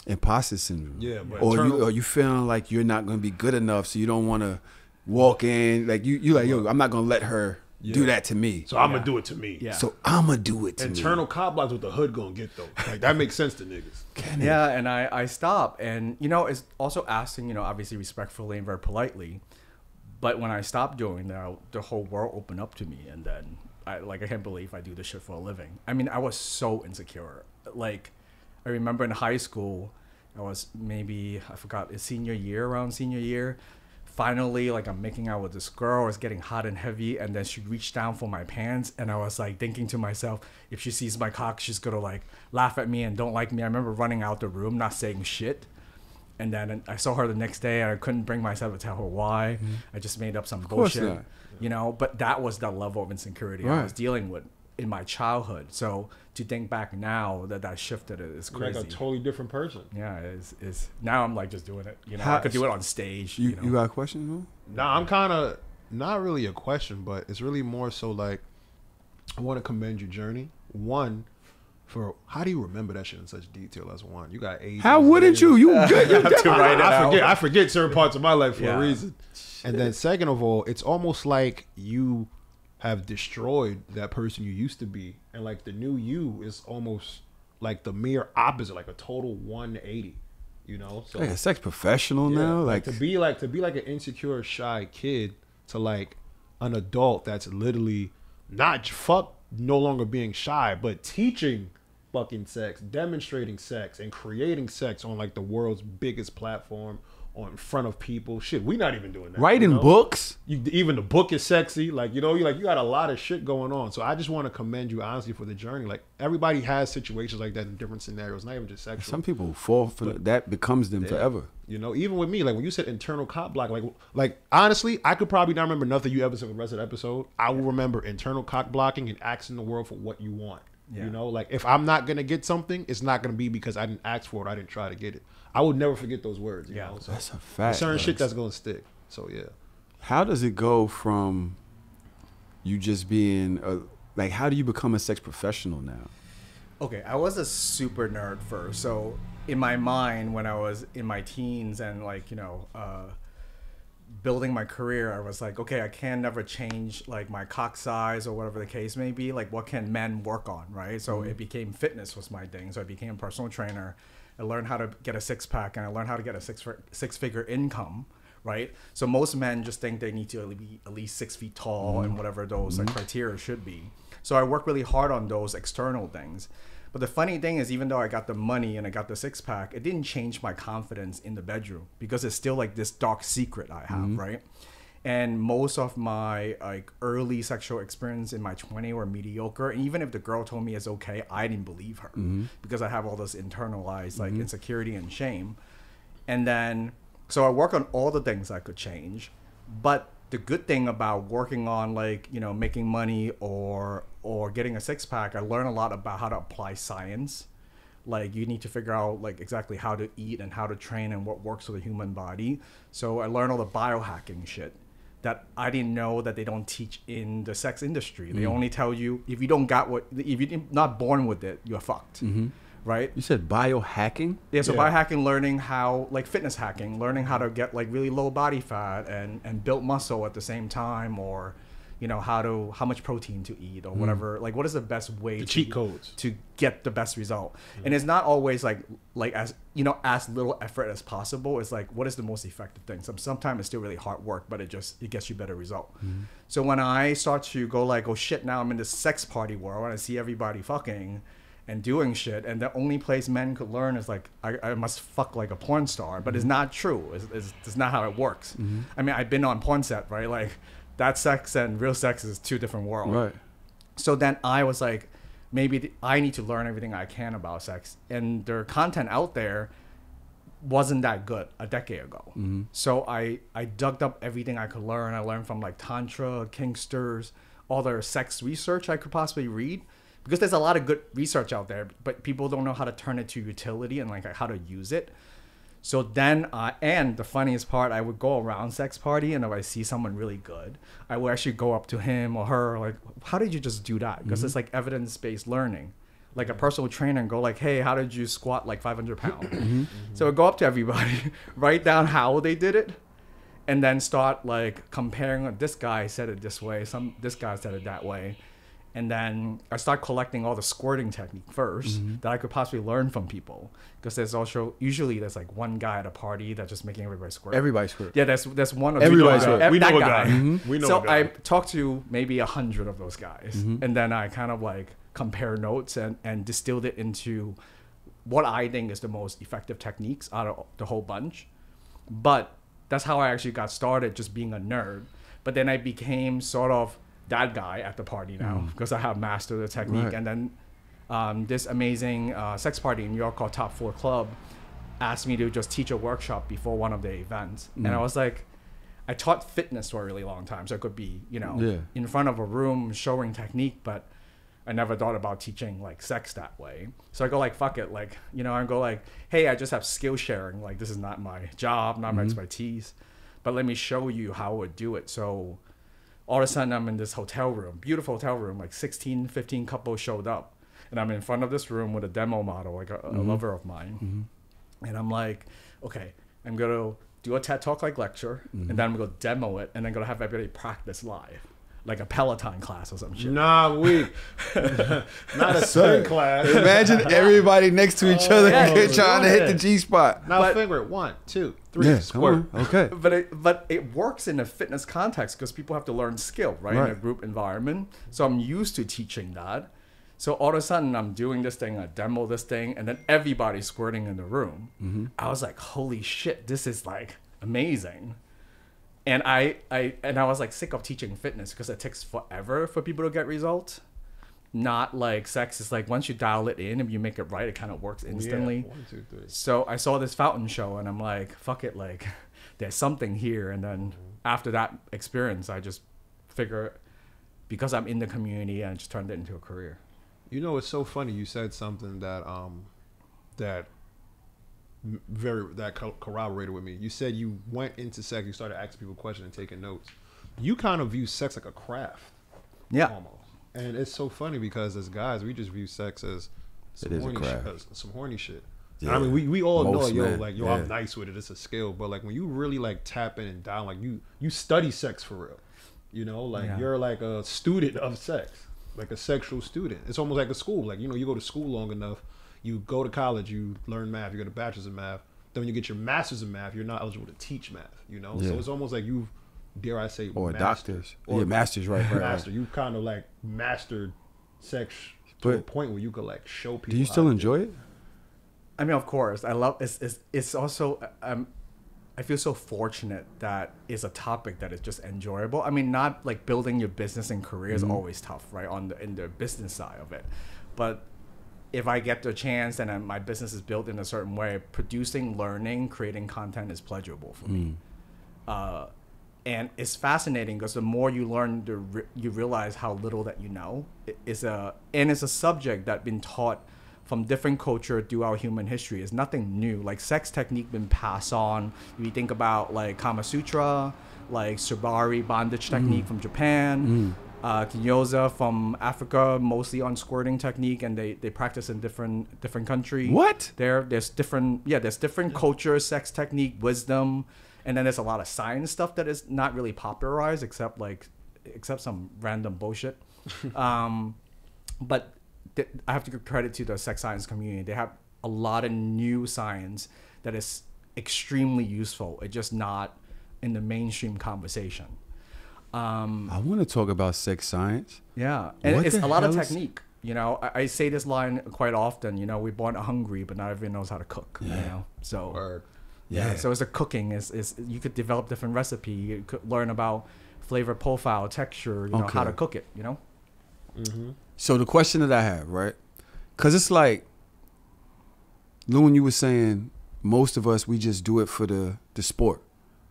imposter syndrome. Yeah, but or you feeling like you're not going to be good enough, so you don't want to walk in like you like, yo, I'm not going to let her do that to me. So I'm gonna do it to me. Yeah. So I'm gonna do it to me. Internal cock blocks what the hood gonna get though. Like that makes sense to niggas. Kenneth. Yeah, and I stopped, and it's also asking, obviously respectfully and very politely, but when I stopped doing that, the whole world opened up to me, and then I can't believe I do this shit for a living. I mean, I was so insecure. Like, I remember in high school, I was maybe, I forgot, around senior year. Finally, like I'm making out with this girl, it's getting hot and heavy, and then she reached down for my pants, and I was like thinking to myself, if she sees my cock, she's gonna like laugh at me and don't like me. I remember running out the room, not saying shit, and then I saw her the next day, and I couldn't bring myself to tell her why. I just made up some bullshit, But that was the level of insecurity I was dealing with in my childhood. So to think back now that shifted it is crazy. Like a totally different person. Yeah, is now I'm like just doing it. I could do it on stage. You got a question? Nah, I'm kind of not really a question, but it's really more so like I want to commend your journey. One, for how do you remember that shit in such detail? As one, you got age. How wouldn't you? You good? I forget certain parts of my life for a reason. And then second of all, it's almost like you have destroyed that person you used to be, and like the new you is almost like the mere opposite, like a total 180. So like a sex professional now, like to be like an insecure, shy kid to like an adult that's literally no longer being shy, but teaching fucking sex, demonstrating sex, and creating sex on like the world's biggest platform. In front of people, shit, we not even doing that. Writing books, even the book is sexy. Like you got a lot of shit going on. So I just want to commend you honestly for the journey. Like everybody has situations like that in different scenarios, not even just sexual. Some people fall for that becomes them forever. Even with me, like when you said internal cock block, like honestly, I could probably not remember nothing you ever said for the rest of the episode. I will remember internal cock blocking and asking the world for what you want. Yeah. Like if I'm not gonna get something, it's not gonna be because I didn't ask for it. I didn't try to get it. I would never forget those words. You know? So that's a fact. Certain shit that's gonna stick. So yeah. How does it go from you just being how do you become a sex professional now? Okay, I was a super nerd first. So in my mind, when I was in my teens and building my career, I was like, okay, I can never change like my cock size or whatever the case may be. Like, what can men work on, right? So it became fitness was my thing. So I became a personal trainer. I learned how to get a six-pack, and I learned how to get a six-figure income, right? So most men just think they need to be at least 6 feet tall and whatever those criteria should be. So I work really hard on those external things. But the funny thing is, even though I got the money and I got the six-pack, it didn't change my confidence in the bedroom because it's still like this dark secret I have, right? And most of my like early sexual experience in my 20s were mediocre. And even if the girl told me it's okay, I didn't believe her because I have all this internalized like insecurity and shame. And then, so I work on all the things I could change. But the good thing about working on like, making money or getting a six-pack, I learned a lot about how to apply science, Like you need to figure out like exactly how to eat and how to train and what works for the human body. So I learned all the biohacking shit that I didn't know that they don't teach in the sex industry. They only tell you if you don't got if you're not born with it, you're fucked. Right? You said biohacking? Yeah, so biohacking, learning how, like fitness hacking, learning how to get like really low body fat and build muscle at the same time, or, you know, how much protein to eat or whatever. Like what is the best way cheat codes to get the best result? And it's not always like as, you know, as little effort as possible. It's like, what is the most effective thing? Sometimes it's still really hard work, but it gets you better result. So when I start to go like, oh shit, now I'm in this sex party world and I see everybody fucking and doing shit, and the only place men could learn is like I must fuck like a porn star, but it's not true. It's not how it works. I mean, I've been on porn set, right? Like that sex and real sex is two different worlds. Right. So then I was like, maybe I need to learn everything I can about sex, and their content out there wasn't that good a decade ago. So I dug up everything I could learn. I learned from like tantra, kinksters, all their sex research I could possibly read. Because there's a lot of good research out there, but people don't know how to turn it to utility and like how to use it. So then, and the funniest part, I would go around sex party, and if I see someone really good, I would actually go up to him or her, like, how did you just do that? Because it's like evidence-based learning. Like a personal trainer and go like, hey, how did you squat like 500 pounds? So I go up to everybody, write down how they did it, and then start like comparing, this guy said it this way, this guy said it that way. And then I start collecting all the squirting technique first that I could possibly learn from people. Because there's also, usually there's like one guy at a party that's just making everybody squirt. Everybody squirt. Yeah, there's one of everybody squirt. We know a guy. guy. We know so a guy. I talked to maybe 100 of those guys. And then I kind of like compare notes and distilled it into what I think is the most effective techniques out of the whole bunch. But that's how I actually got started, just being a nerd. But then I became sort of that guy at the party now because I have mastered the technique. Right. And then this amazing sex party in New York called Top 4 Club asked me to just teach a workshop before one of the events. And I was like, I taught fitness for a really long time, so I could be, you know, in front of a room showing technique, but I never thought about teaching like sex that way. So I go like, fuck it, like, you know, I go like, hey, I just have skill sharing. Like, this is not my job, not my expertise, but let me show you how I would do it. So all of a sudden I'm in this hotel room, beautiful hotel room, like 16, 15 couples showed up. And I'm in front of this room with a demo model, like a lover of mine. And I'm like, okay, I'm going to do a TED Talk like lecture, and then I'm going to demo it, and then going to have everybody practice live, like a Peloton class or some shit. Nah, not a certain class. Imagine everybody next to each other trying to hit the G-spot. Now figure it. 1, 2, 3. Yeah, Squirt. come on. Okay. But it works in a fitness context because people have to learn skill, right? In a group environment. So I'm used to teaching that. So all of a sudden I'm doing this thing, I demo this thing, and then everybody's squirting in the room. I was like, holy shit, this is like amazing. And I was like sick of teaching fitness because it takes forever for people to get results. Not like sex. It's like once you dial it in, if you make it right, it kind of works instantly. Yeah. 1, 2, 3. So I saw this fountain show and I'm like, fuck it, like there's something here. And then after that experience, I just figure, because I'm in the community, I just turned it into a career. You know, it's so funny. You said something that corroborated with me. You said you went into sex, you started asking people questions and taking notes. You kind of view sex like a craft. Yeah. Almost. And it's so funny because as guys, we just view sex as some horny shit. Yeah. I mean, we all know, I'm nice with it. It's a skill. But like when you really like tap in and down, like you study sex for real. You know, like you're like a student of sex, like a sexual student. It's almost like a school. Like, you know, you go to school long enough, you go to college, you learn math, you get a bachelor's in math. Then when you get your master's in math, you're not eligible to teach math, you know? So it's almost like you've, dare I say, or doctors. Or master's, right. Master. You kind of like mastered sex to a point where you could like show people. Do you still enjoy it? I mean, of course. I love it's also I feel so fortunate that it's a topic that is just enjoyable. I mean, not like building your business and career is always tough, right? In the business side of it. But if I get the chance and my business is built in a certain way, producing, learning, creating content is pleasurable for me. And it's fascinating because the more you learn, you realize how little that you know. It's a subject that's been taught from different culture throughout human history. It's nothing new. Like sex technique been passed on. If you think about like Kama Sutra, like Shibari bondage technique from Japan, Kinyoza from Africa, mostly on squirting technique, and they practice in different countries. What? There's different cultures, sex technique, wisdom, and then there's a lot of science stuff that is not really popularized except some random bullshit. But I have to give credit to the sex science community. They have a lot of new science that is extremely useful. It's just not in the mainstream conversation. I want to talk about sex science. Yeah, and it's a lot of technique. You know, I say this line quite often. You know, we're born hungry, but not everyone knows how to cook. Yeah. You know, so so it's a cooking is you could develop different recipe. You could learn about flavor profile, texture. You know, how to cook it. You know. Mm-hmm. So the question that I have, right? Because it's like, Loon, you were saying most of us, we just do it for the sport.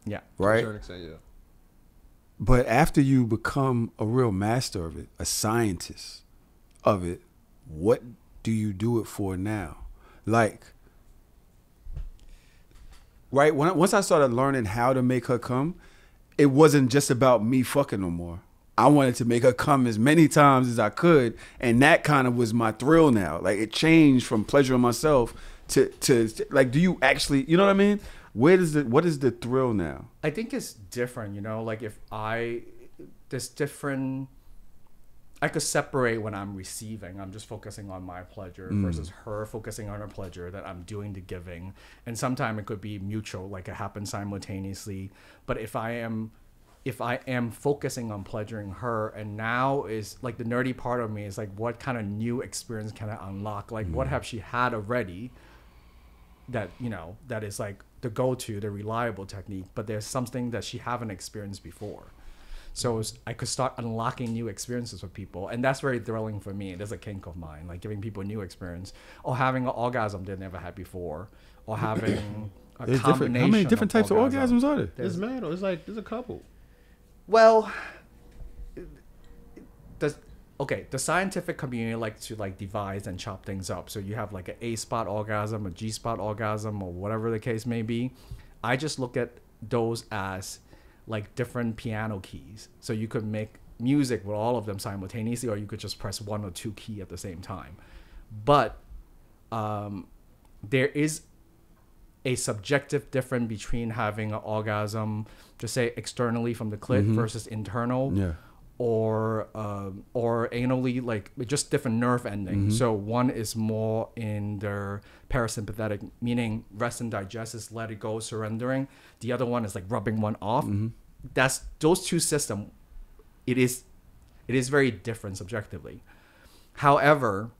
Yeah. Right? To a certain extent, yeah. But after you become a real master of it, a scientist of it, what do you do it for now? Like, right? Once I started learning how to make her come, it wasn't just about me fucking no more. I wanted to make her come as many times as I could, and that kind of was my thrill now. Like, it changed from pleasuring myself to like, do you actually, you know what I mean? What is the thrill now? I think it's different, you know, like I could separate when I'm receiving. I'm just focusing on my pleasure versus her focusing on her pleasure that I'm doing the giving. And sometimes it could be mutual, like it happens simultaneously. But if I am focusing on pleasuring her, and now is like the nerdy part of me is like, what kind of new experience can I unlock? Like what have she had already that, you know, that is like the go-to, the reliable technique, but there's something that she haven't experienced before. So I could start unlocking new experiences with people, and that's very thrilling for me. There's a kink of mine, like giving people a new experience, or having an orgasm they never had before, or having a combination. How many different types of orgasms are there? There's mad. It's like there's a couple. Well, the scientific community likes to like devise and chop things up. So you have like an A-spot orgasm, a G-spot orgasm, or whatever the case may be. I just look at those as like different piano keys. So you could make music with all of them simultaneously, or you could just press one or two key at the same time. But there is a subjective difference between having an orgasm, just say externally from the clit versus internal. Yeah. Or anally, like just different nerve endings. So one is more in their parasympathetic, meaning rest and digest is let it go, surrendering. The other one is like rubbing one off. That's those two systems. It is very different subjectively. However,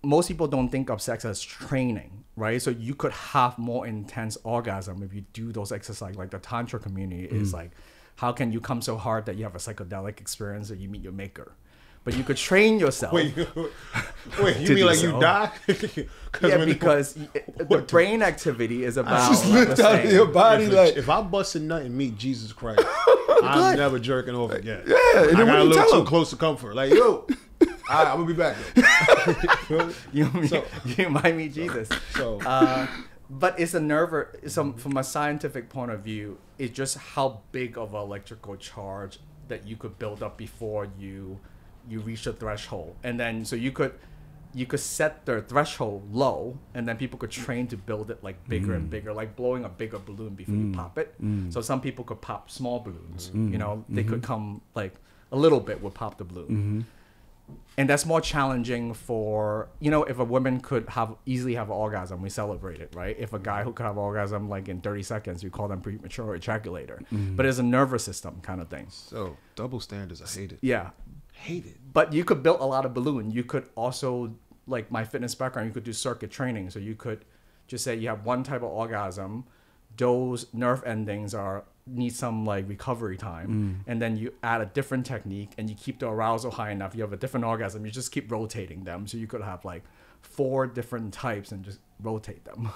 most people don't think of sex as training, right? So you could have more intense orgasm if you do those exercises. Like the Tantra community is like, how can you come so hard that you have a psychedelic experience that you meet your maker? But you could train yourself. Wait, you mean like you die? Yeah, because the brain activity is about just lift out of your body. If I bust a nut and meet Jesus Christ, I'm never jerking off again. Yeah, I got a little too close to comfort. Like, yo, I'm gonna be back. You might meet Jesus. So. But it's a nerve. From a scientific point of view, it's just how big of an electrical charge that you could build up before you reach the threshold, and then so you could set the threshold low, and then people could train to build it like bigger and bigger, like blowing a bigger balloon before you pop it. So some people could pop small balloons. You know, they could come like a little bit would pop the balloon. And that's more challenging for, you know, if a woman could easily have an orgasm, we celebrate it, right? If a guy who could have an orgasm like in 30 seconds, you call them premature ejaculator. But it's a nervous system kind of thing. So double standards, I hate it. Yeah. Hate it. But you could build a lot of balloon. You could also, like my fitness background, you could do circuit training. So you could just say you have one type of orgasm. Those nerve endings need some like recovery time, and then you add a different technique and you keep the arousal high enough, you have a different orgasm, you just keep rotating them, so you could have like 4 different types and just rotate them.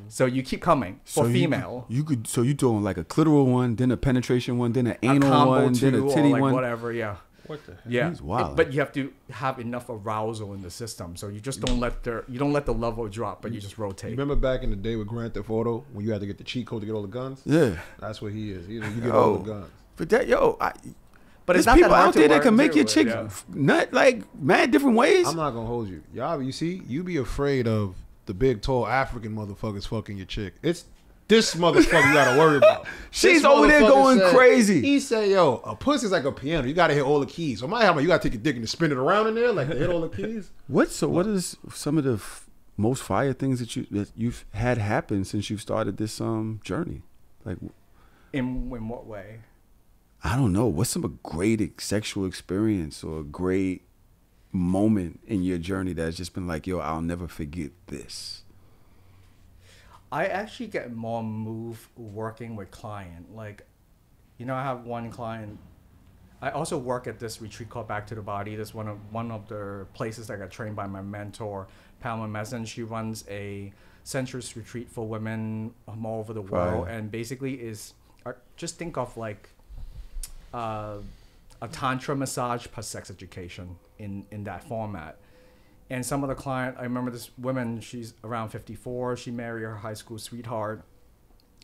So you keep coming for female. You doing like a clitoral one, then a penetration one, then an anal one, then a titty like one, whatever. Yeah. What the heck? Yeah, He's wild. but you have to have enough arousal in the system, so you just don't let the level drop, but you just rotate. You remember back in the day with Grand Theft Auto when you had to get the cheat code to get all the guns? Yeah. That's what he is. You get all the guns. But that, but there's it's not people that hard out there to that can learn make too, your chick nut like mad different ways. I'm not gonna hold you. Y'all, you see, you be afraid of the big, tall African motherfuckers fucking your chick. It's this motherfucker you gotta worry about. She's This over there motherfucker going said- crazy. He said, yo, a pussy's like a piano. You gotta hit all the keys. So my helmet, you gotta take your dick and spin it around in there, like to hit all the keys. What is some of the most fire things that you've had happen since you've started this journey? Like, in what way? I don't know. What's some great sexual experience or a great moment in your journey that's just been like, yo, I'll never forget this? I actually get more moved working with client. Like, I have one client. I also work at this retreat called Back to the Body. That's one of the places that got trained by my mentor, Pamela Messon. She runs a sensuous retreat for women all over the world, and basically just think of like a tantra massage plus sex education in that format. And some of the client, I remember this woman, she's around 54. She married her high school sweetheart.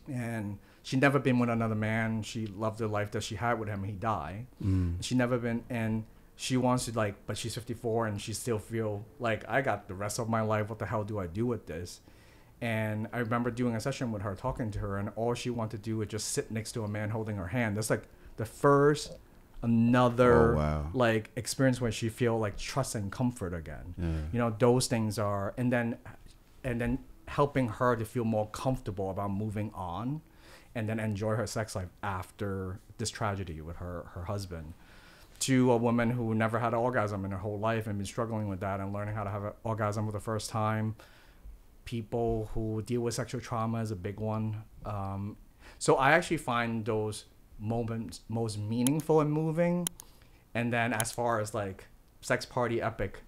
And she'd never been with another man. She loved the life that she had with him. He died. She never been, and she wants to but she's 54 and she still feel like, I got the rest of my life. What the hell do I do with this? And I remember doing a session with her, talking to her, and all she wanted to do was just sit next to a man holding her hand. That's like the first like experience where she feel like trust and comfort again. Those things are, and then helping her to feel more comfortable about moving on and then enjoy her sex life after this tragedy with her husband. To a woman who never had an orgasm in her whole life and been struggling with that and learning how to have an orgasm for the first time. People who deal with sexual trauma is a big one. So I actually find those moments most meaningful and moving. And then as far as like sex party epic,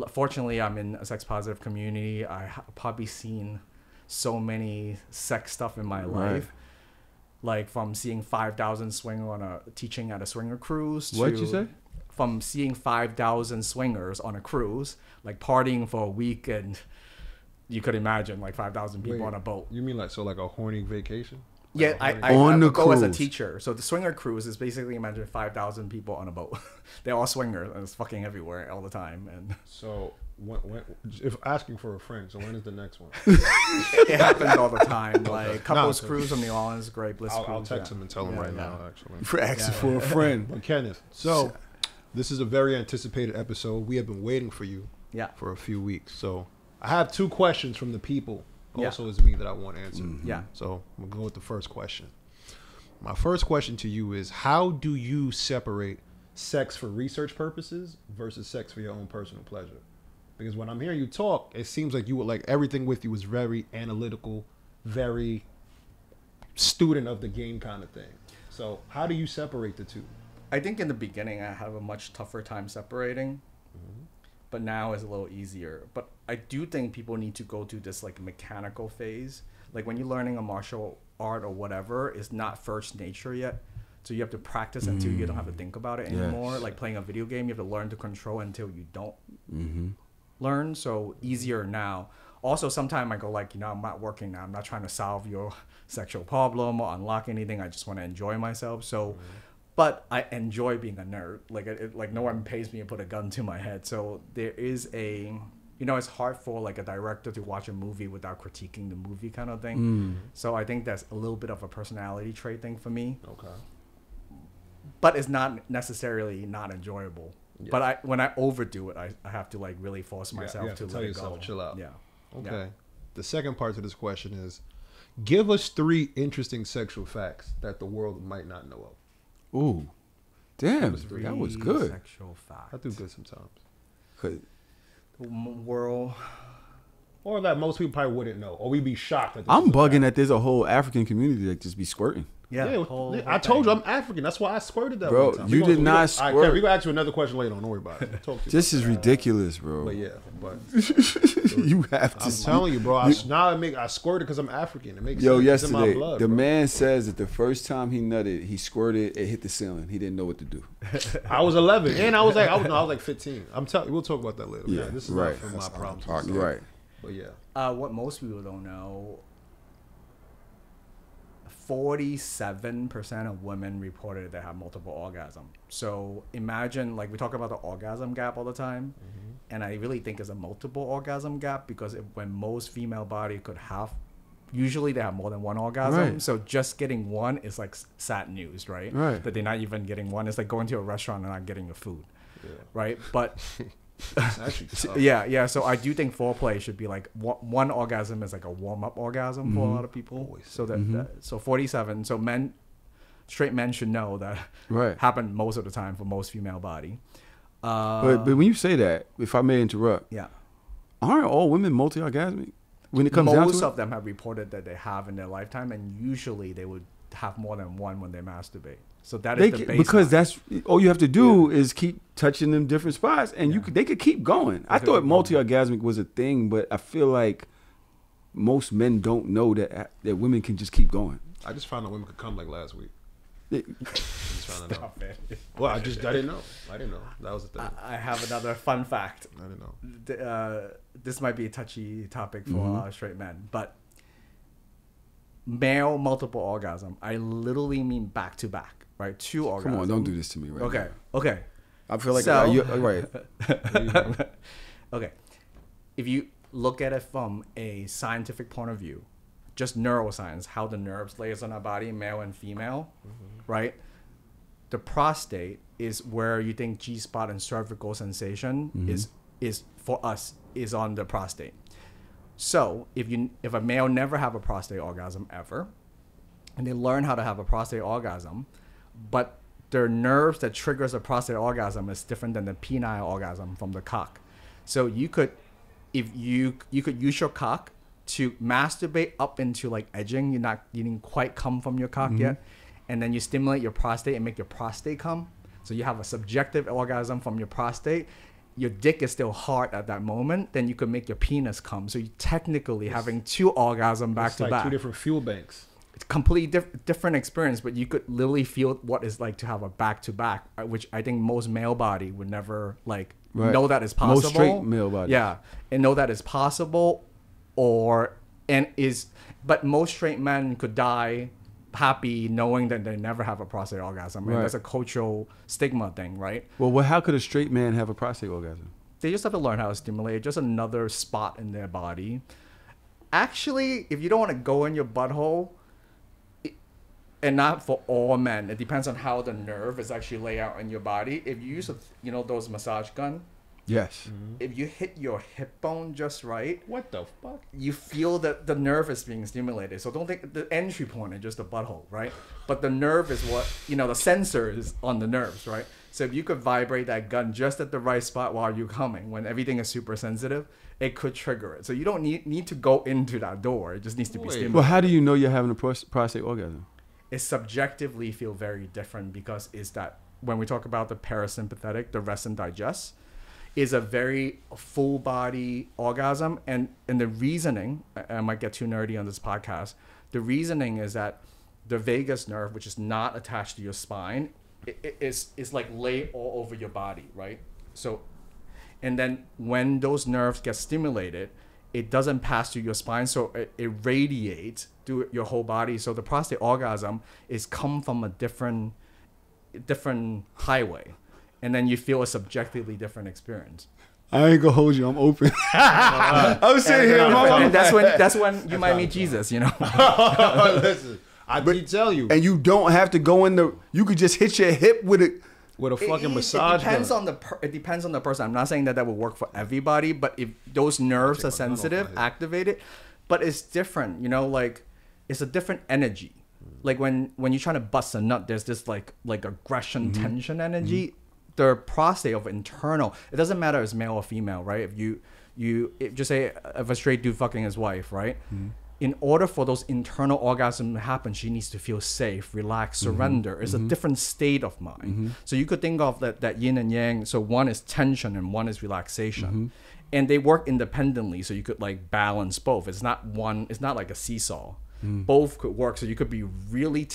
fortunately I'm in a sex positive community. I have probably seen so many sex stuff in my life, like from seeing 5,000 swinger teaching at a swinger cruise to, what'd you say? From seeing 5,000 swingers on a cruise, like partying for a week, and you could imagine like 5,000 people on a boat. You mean like a horny vacation? Yeah, I go as a teacher. So the swinger cruise is basically, imagine 5,000 people on a boat. They're all swingers and it's fucking everywhere all the time. And so when if asking for a friend, so when is the next one? it happens all the time. Like couples cruise on New Orleans, great bliss cruise. I'll text him and tell him right now. Actually, For asking for a friend. But Kenneth, so this is a very anticipated episode. We have been waiting for you for a few weeks. So I have 2 questions from the people. Also, is me that I want answered. So I'm gonna go with the first question. My first question to you is: how do you separate sex for research purposes versus sex for your own personal pleasure? Because when I'm hearing you talk, it seems like you would like everything with you is very analytical, very student of the game kind of thing. So how do you separate the two? I think in the beginning I have a much tougher time separating. But now it's a little easier. But I do think people need to go through this like mechanical phase. Like when you're learning a martial art or whatever, it's not first nature yet. So you have to practice until you don't have to think about it anymore. Like playing a video game, you have to learn to control until you don't learn. So easier now. Also, sometimes I go like, I'm not working now. I'm not trying to solve your sexual problem or unlock anything. I just want to enjoy myself. So... But I enjoy being a nerd. Like no one pays me to put a gun to my head. So there is it's hard for like a director to watch a movie without critiquing the movie kind of thing. So I think that's a little bit of a personality trait thing for me. Okay. But it's not necessarily not enjoyable. Yeah. But when I overdo it, I have to like really force myself to tell let yourself, it go. chill out. Yeah. Okay. Yeah. The second part to this question is: give us 3 interesting sexual facts that the world might not know of. Ooh, damn, that was good. Sexual facts. I do good sometimes. Could the world, or that most people probably wouldn't know, or we'd be shocked. I'm bugging that there's a whole African community that just be squirting. Yeah, I told you I'm African. That's why I squirted that bro, one time. you did not squirt. Right, we gonna ask you another question later on. Don't worry about it. Talk to you This is ridiculous, bro. But yeah, but You have to. I'm telling you, bro. I squirted because I'm African. It makes Yo, sense. It's in my yesterday, blood, the bro. man says that the first time he nutted, he squirted, it hit the ceiling. He didn't know what to do. I was 11, and I was like 15. I'm telling you, we'll talk about that later. Yeah, This is right. not from my problems. Right. But yeah. What most people don't know, 47% of women reported they have multiple orgasms. So imagine, like, we talk about the orgasm gap all the time, and I really think it's a multiple orgasm gap because when most female body could have, usually they have more than one orgasm. Right. So just getting one is like sad news, right? Right. That they're not even getting one. It's like going to a restaurant and not getting your food, right? But Actually, yeah. So I do think foreplay should be like one orgasm is like a warm up orgasm for a lot of people. So so 47. So straight men should know that happen most of the time for most female body. But when you say that, if I may interrupt, aren't all women multi-orgasmic when it comes down to it? Most of them have reported that they have in their lifetime, and usually they would have more than one when they masturbate. So that is the baseline. Because that's all you have to do is keep touching them different spots, and they could keep going. I thought multi-orgasmic was a thing, but I feel like most men don't know that women can just keep going. I just found out women could come like last week. Stop it. Well, I didn't know. That was the thing. I have another fun fact. I didn't know. This might be a touchy topic for straight men, but male multiple orgasm, I literally mean back to back. Right, 2 orgasms. Come on, don't do this to me right now. Okay. I feel like right. Okay. If you look at it from a scientific point of view, just neuroscience, how the nerves layers on our body, male and female, right? The prostate is where you think G-spot and cervical sensation is for us is on the prostate. So if a male never have a prostate orgasm ever, and they learn how to have a prostate orgasm, but their nerves that triggers a prostate orgasm is different than the penile orgasm from the cock. So you could use your cock to masturbate up into like edging. You didn't quite come from your cock yet, and then you stimulate your prostate and make your prostate come. So you have a subjective orgasm from your prostate. Your dick is still hard at that moment. Then you could make your penis come. So you technically having 2 orgasms back to back. 2 different fuel banks. It's completely different experience, but you could literally feel what it's like to have a back-to-back, which I think most male body would never know that is possible. Most straight male body. Yeah, and know that is possible, but most straight men could die happy knowing that they never have a prostate orgasm. And that's a cultural stigma thing, right? Well, how could a straight man have a prostate orgasm? They just have to learn how to stimulate it. Just another spot in their body. Actually, if you don't want to go in your butthole, and not for all men, it depends on how the nerve is actually laid out in your body. If you use those massage gun, yes. If you hit your hip bone just right, what the fuck? You feel that the nerve is being stimulated. So don't think the entry point is just the butthole, right? But the nerve is what the sensor is on the nerves, right? So if you could vibrate that gun just at the right spot while you're coming, when everything is super sensitive, it could trigger it. So you don't need to go into that door. It just needs to be stimulated. Well, how do you know you're having a prostate orgasm? It subjectively feel very different because is that when we talk about the parasympathetic, the rest and digest, is a very full body orgasm. And the reasoning, I might get too nerdy on this podcast, the reasoning is that the vagus nerve, which is not attached to your spine, is like laid all over your body, right? So, and then when those nerves get stimulated, it doesn't pass through your spine, so it radiates through your whole body. So the prostate orgasm is come from a different highway, and then you feel a subjectively different experience. I ain't gonna hold you. I'm open. I was sitting here. And that's when you might meet Jesus. Listen, I did tell you. And you don't have to go in the. You could just hit your hip with a fucking massage. It depends on the person. I'm not saying that would work for everybody, but if those nerves are sensitive, activated, but it's different. It's a different energy. Like when you're trying to bust a nut, there's this like aggression, tension energy. The prostate of internal. It doesn't matter if it's male or female, right? If just say if a straight dude fucking his wife, right? in order for those internal orgasms to happen, she needs to feel safe, relax, surrender. It's a different state of mind. So you could think of that yin and yang. So one is tension and one is relaxation. And they work independently. So you could like balance both. It's not one, it's not like a seesaw. Both could work. So you could be really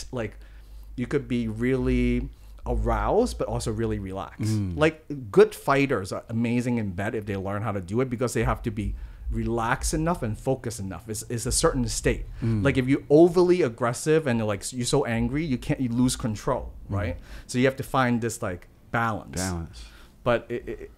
really aroused, but also really relaxed. Like good fighters are amazing in bed if they learn how to do it, because they have to be relaxed enough and focused enough. It's a certain state. Like if you're overly aggressive and you're so angry, you lose control, right? So you have to find this like balance. But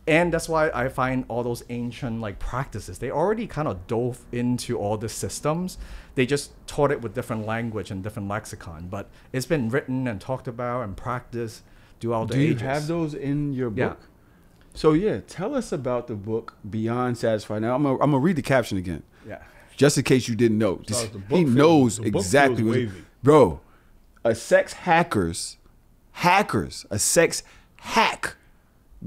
and that's why I find all those ancient like practices, they already kind of dove into all the systems. They just taught it with different language and different lexicon. But it's been written and talked about and practiced throughout the ages. Do you have those in your book? Yeah. So yeah, tell us about the book Beyond Satisfied. Now I'm gonna read the caption again. Yeah. Just in case you didn't know. He knows exactly what. Bro, a sex hack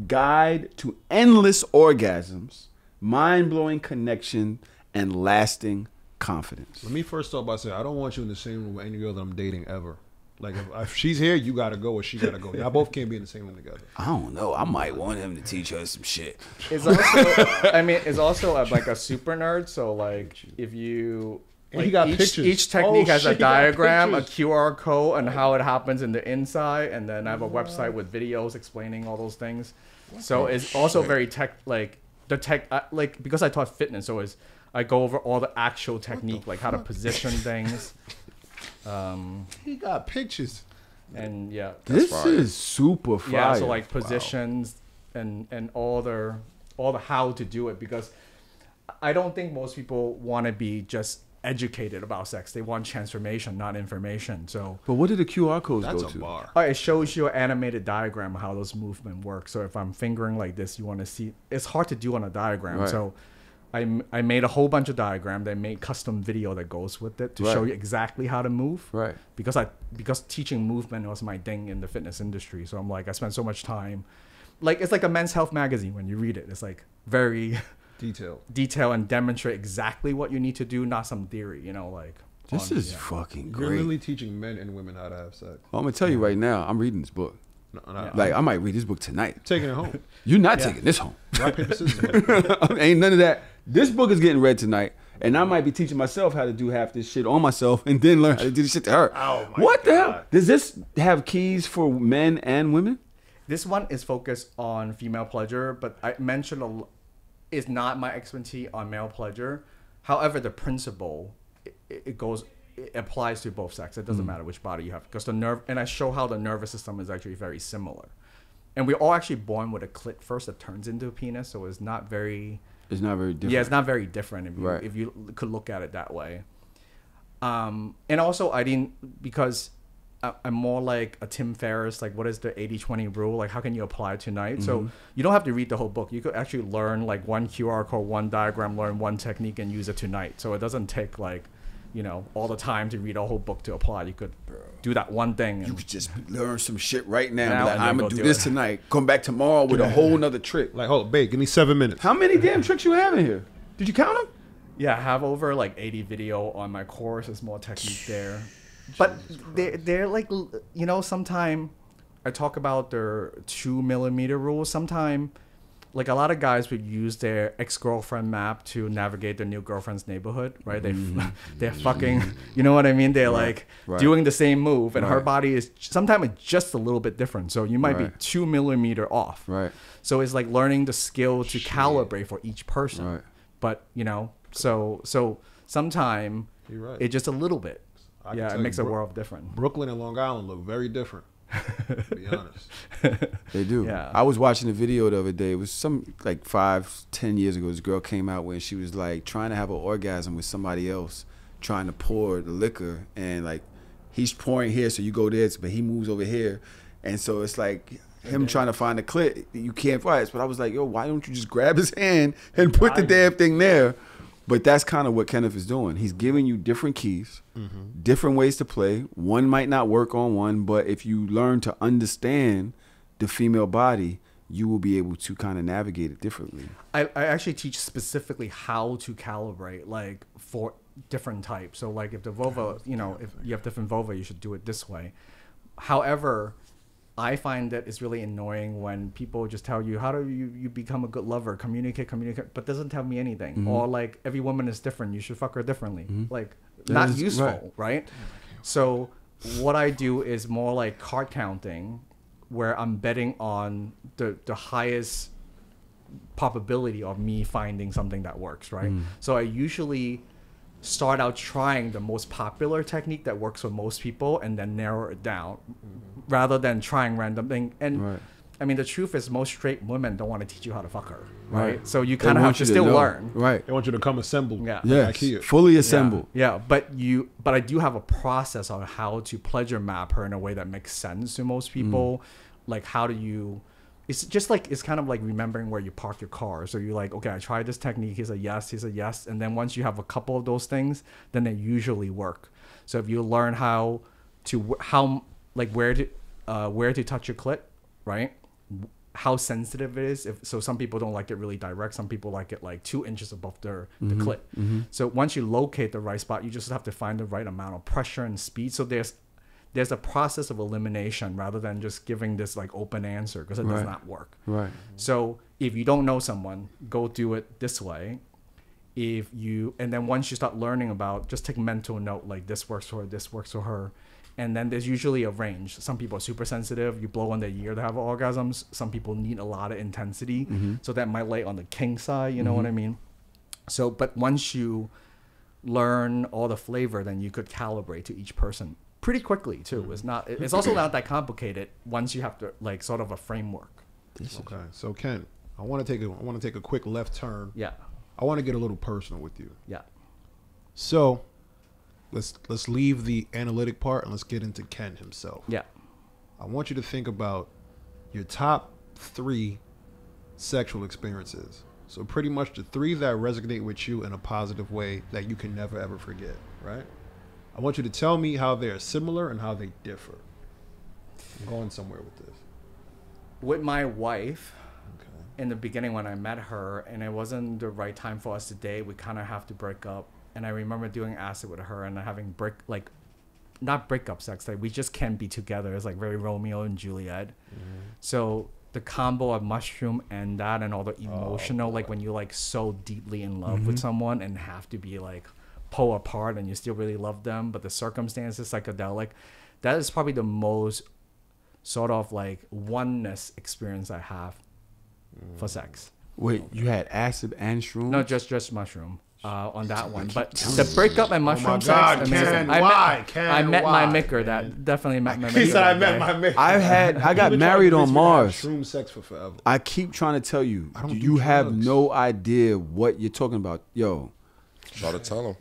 guide to endless orgasms, mind-blowing connection, and lasting confidence. Let me first start by saying I don't want you in the same room with any girl that I'm dating ever. Like if she's here, you gotta go, or she gotta go. Y'all both can't be in the same room together. I don't know. I might want him to teach her some shit. It's also, it's also like a super nerd. So like if you. Like he got pictures. Each technique has a diagram, a QR code, and how it happens in the inside. And then I have a website with videos explaining all those things. So it's also very because I taught fitness, so I go over all the actual technique, like how to position things. He got pictures. And yeah. This is super fire. Yeah, so like positions and all the how to do it, because I don't think most people want to be just educated about sex. They want transformation, not information. So, but what did the QR codes go to? That's a bar. It shows you an animated diagram of how those movements work. So if I'm fingering like this, you want to see. It's hard to do on a diagram. Right. So I made a whole bunch of diagrams. I made custom video that goes with it to show you exactly how to move. Right. Because teaching movement was my thing in the fitness industry. So I'm like, I spent so much time. Like it's like a Men's Health magazine when you read it. It's like very detail and demonstrate exactly what you need to do, not some theory, like. This is fucking great. You're really teaching men and women how to have sex. Well, I'm gonna tell you right now, I'm reading this book. I might read this book tonight. Taking it home. You're not taking this home. Rock, paper, scissors. Ain't none of that. This book is getting read tonight, and I might be teaching myself how to do half this shit on myself, and then learn how to do this shit to her. Oh my what God. The hell? Does this have keys for men and women? This one is focused on female pleasure, but I mentioned is not my expertise on male pleasure. However, the principle it applies to both sex. It doesn't matter which body you have, because the nerve, and I show how the nervous system is actually very similar. And we're all actually born with a clit first that turns into a penis, so it's not very different. Yeah, it's not very different if you could look at it that way. And also because I'm more like a Tim Ferriss, like what is the 80-20 rule? Like how can you apply it tonight? So you don't have to read the whole book. You could actually learn like one QR code, one diagram, learn one technique and use it tonight. So it doesn't take like, all the time to read a whole book to apply. You could do that one thing. And you could just learn some shit right now. Like, I'm going to do this tonight. Come back tomorrow with a whole nother trick. Like, hold on, babe, give me 7 minutes. How many damn tricks you have in here? Did you count them? Yeah, I have over like 80 video on my course. There's more technique there. But they're like, sometime I talk about their 2mm rule. Sometime, like a lot of guys would use their ex-girlfriend map to navigate their new girlfriend's neighborhood, right? They're fucking, you know what I mean? They're doing the same move, and her body is sometimes it's just a little bit different. So you might be 2mm off. Right. So it's like learning the skill to calibrate for each person. Right. But so sometime it's just a little bit. It makes a world different. Brooklyn and Long Island look very different, to be honest. They do. Yeah. I was watching a video the other day. It was some like 5-10 years ago. This girl came out when she was like trying to have an orgasm with somebody else, trying to pour the liquor, and like he's pouring here, so you go there, but he moves over here, and so it's like him trying to find the clit. You can't find it. But I was like, yo, why don't you just grab his hand and put the damn thing there? But that's kind of what Kenneth is doing. He's giving you different keys, different ways to play. One might not work on one, but if you learn to understand the female body, you will be able to kind of navigate it differently. I actually teach specifically how to calibrate, like for different types. So like if the vulva, you know, if you have different vulva, you should do it this way. However, I find that it's really annoying when people just tell you, how do you become a good lover? Communicate, but doesn't tell me anything. Or like, every woman is different. You should fuck her differently. Like, not useful, right? So what I do is more like card counting, where I'm betting on the highest probability of me finding something that works, right? So I usually start out trying the most popular technique that works for most people and then narrow it down rather than trying random thing. And I mean, the truth is most straight women don't want to teach you how to fuck her, right? So you kind of have to still learn. Right. They want you to come assembled. Yeah. Yes. Fully assembled. Yeah. But I do have a process on how to pleasure map her in a way that makes sense to most people. Like, how do you... It's just like, it's kind of like remembering where you park your car. So you're like, okay, I tried this technique. He's a yes. And then once you have a couple of those things, then they usually work. So if you learn where to touch your clit, right? How sensitive it is. So some people don't like it really direct. Some people like it like 2 inches above the clit. So once you locate the right spot, you just have to find the right amount of pressure and speed. So there's a process of elimination rather than just giving this like open answer, because it does not work. Right. So if you don't know someone, go do it this way. And then once you start learning about, just take mental note, like this works for her, this works for her. And then there's usually a range. Some people are super sensitive. You blow on their ear to have orgasms. Some people need a lot of intensity. So that might lay on the king side, you know what I mean? So, but once you learn all the flavor, then you could calibrate to each person pretty quickly too. It's also not that complicated once you have to like sort of a framework. Okay. So Ken, I want to take a quick left turn. Yeah. I want to get a little personal with you. Yeah. So let's leave the analytic part and let's get into Ken himself. Yeah. I want you to think about your top 3 sexual experiences. So pretty much the 3 that resonate with you in a positive way that you can never ever forget, right? I want you to tell me how they are similar and how they differ. I'm going somewhere with this. With my wife, in the beginning when I met her, and it wasn't the right time for us to date, we kind of have to break up. And I remember doing acid with her and having not breakup sex, like we just can't be together. It's like very Romeo and Juliet. So the combo of mushroom and that and all the emotional, like when you're like so deeply in love with someone and have to be like pull apart and you still really love them, but the circumstances psychedelic, that is probably the most sort of like oneness experience I have for sex. Wait, you had acid and shroom? No, just mushroom on that one. But the breakup and mushroom sex. I met my maker. That definitely met my maker. He said I met my maker. I got married on Mars. Shroom sex for forever. I keep trying to tell you, you have no idea what you're talking about. Yo. Try to tell him.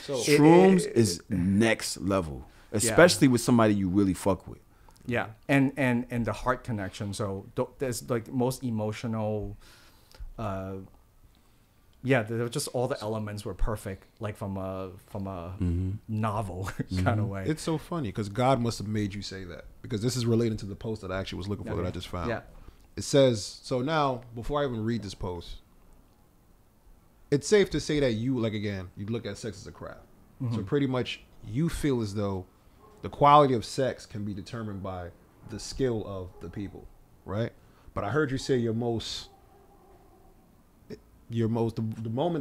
Shrooms is next level, especially with somebody you really fuck with. Yeah, and the heart connection. So there's like most emotional. There's just all the elements were perfect, like from a novel kind of way. It's so funny because God must have made you say that, because this is related to the post that I actually was looking for that I just found. Yeah, it says so. Now, before I even read this post, it's safe to say that you look at sex as a craft. So pretty much you feel as though the quality of sex can be determined by the skill of the people, right? But I heard you say the moment